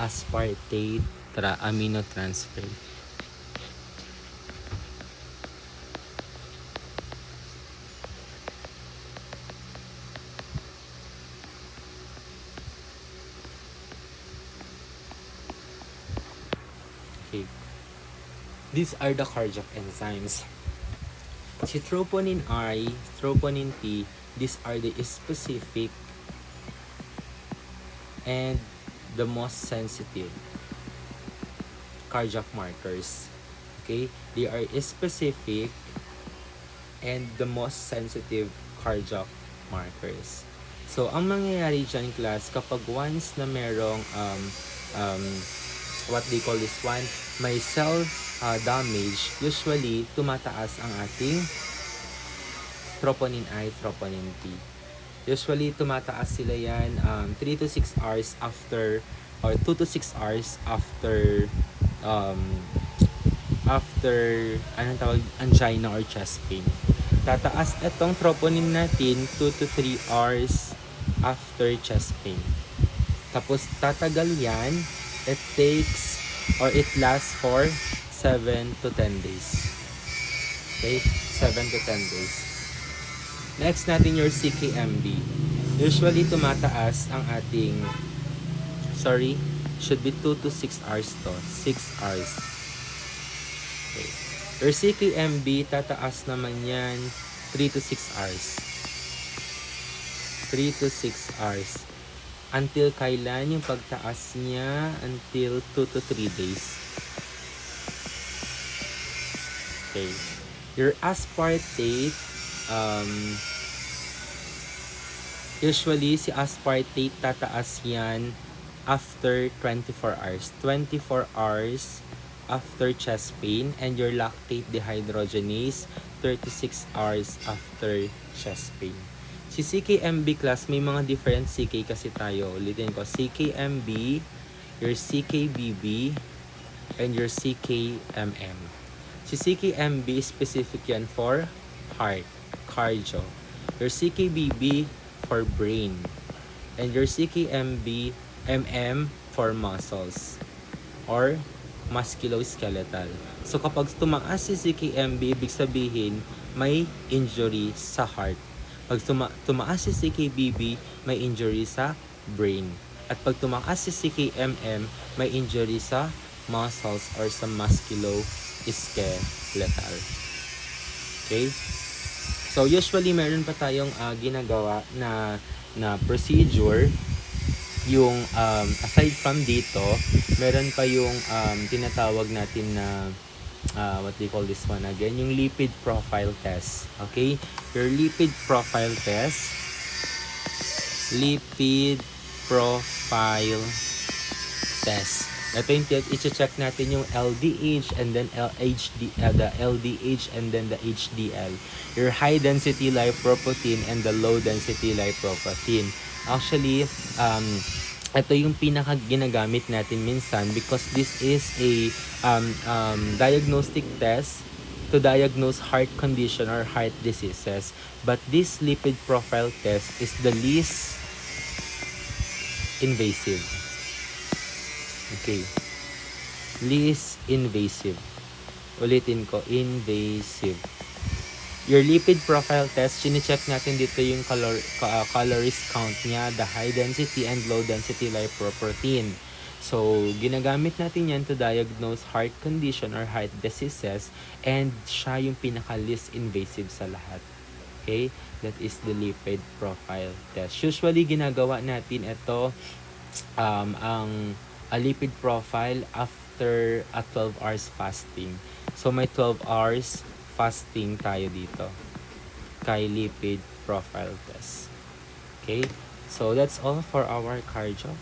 S1: aspartate aminotransferase. Okay. These are the cardiac enzymes. Si troponin I, troponin T, these are the specific and the most sensitive cardiac markers. Okay? They are specific and the most sensitive cardiac markers. So, ang mangyayari dyan, class, kapag once na merong what they call this one, may cell damage, usually tumataas ang ating troponin I, troponin T. Usually tumataas sila yan 3 to 6 hours after or 2 to 6 hours after anong tawag, angina or chest pain. Tataas itong troponin natin 2 to 3 hours after chest pain. Tapos tatagal yan. It takes or it lasts for 7 to 10 days. Okay? 7 to 10 days. Next natin your CKMB. Usually tumataas ang ating should be 2 to 6 hours to. 6 hours. Okay. Your CKMB, tataas naman yan 3 to 6 hours. 3 to 6 hours. Until kailan yung pagtaas niya? Until 2 to 3 days. Okay. Your aspartate, usually si aspartate tataas yan after 24 hours. 24 hours after chest pain, and your lactate dehydrogenase 36 hours after chest pain. Si CKMB class, may mga different CK kasi tayo. Ulitin ko, CKMB, your CKBB, and your CKMM. Si CKMB, specific yan for heart, cardio. Your CKBB for brain. And your CKMB, MM for muscles or musculoskeletal. So kapag tumaas si CKMB, ibig sabihin may injury sa heart. Pag tumaas si CKBB, may injury sa brain. At pag tumaas si CKMM, may injury sa muscles or sa musculoskeletal. Okay? So usually meron pa tayong ginagawa na procedure yung aside from dito, meron pa yung tinatawag natin na what do you call this one again? Yung lipid profile test. Okay? Your lipid profile test. Lipid profile test. Ito yung i-check natin yung LDH and then the LDH and then the HDL. Your high density lipoprotein and the low density lipoprotein. Actually, ito yung pinaka ginagamit natin minsan because this is a diagnostic test to diagnose heart condition or heart diseases. But this lipid profile test is the least invasive. Okay. Least invasive. Ulitin ko, invasive. Your lipid profile test, chine-check natin dito yung calories count niya, the high density and low density lipoprotein. So, ginagamit natin yan to diagnose heart condition or heart diseases and siya yung pinaka-least invasive sa lahat. Okay? That is the lipid profile test. Usually, ginagawa natin ito ang a lipid profile after a 12 hours fasting. So, may 12 hours fasting tayo dito kay lipid profile test. Okay? So, that's all for our cardio.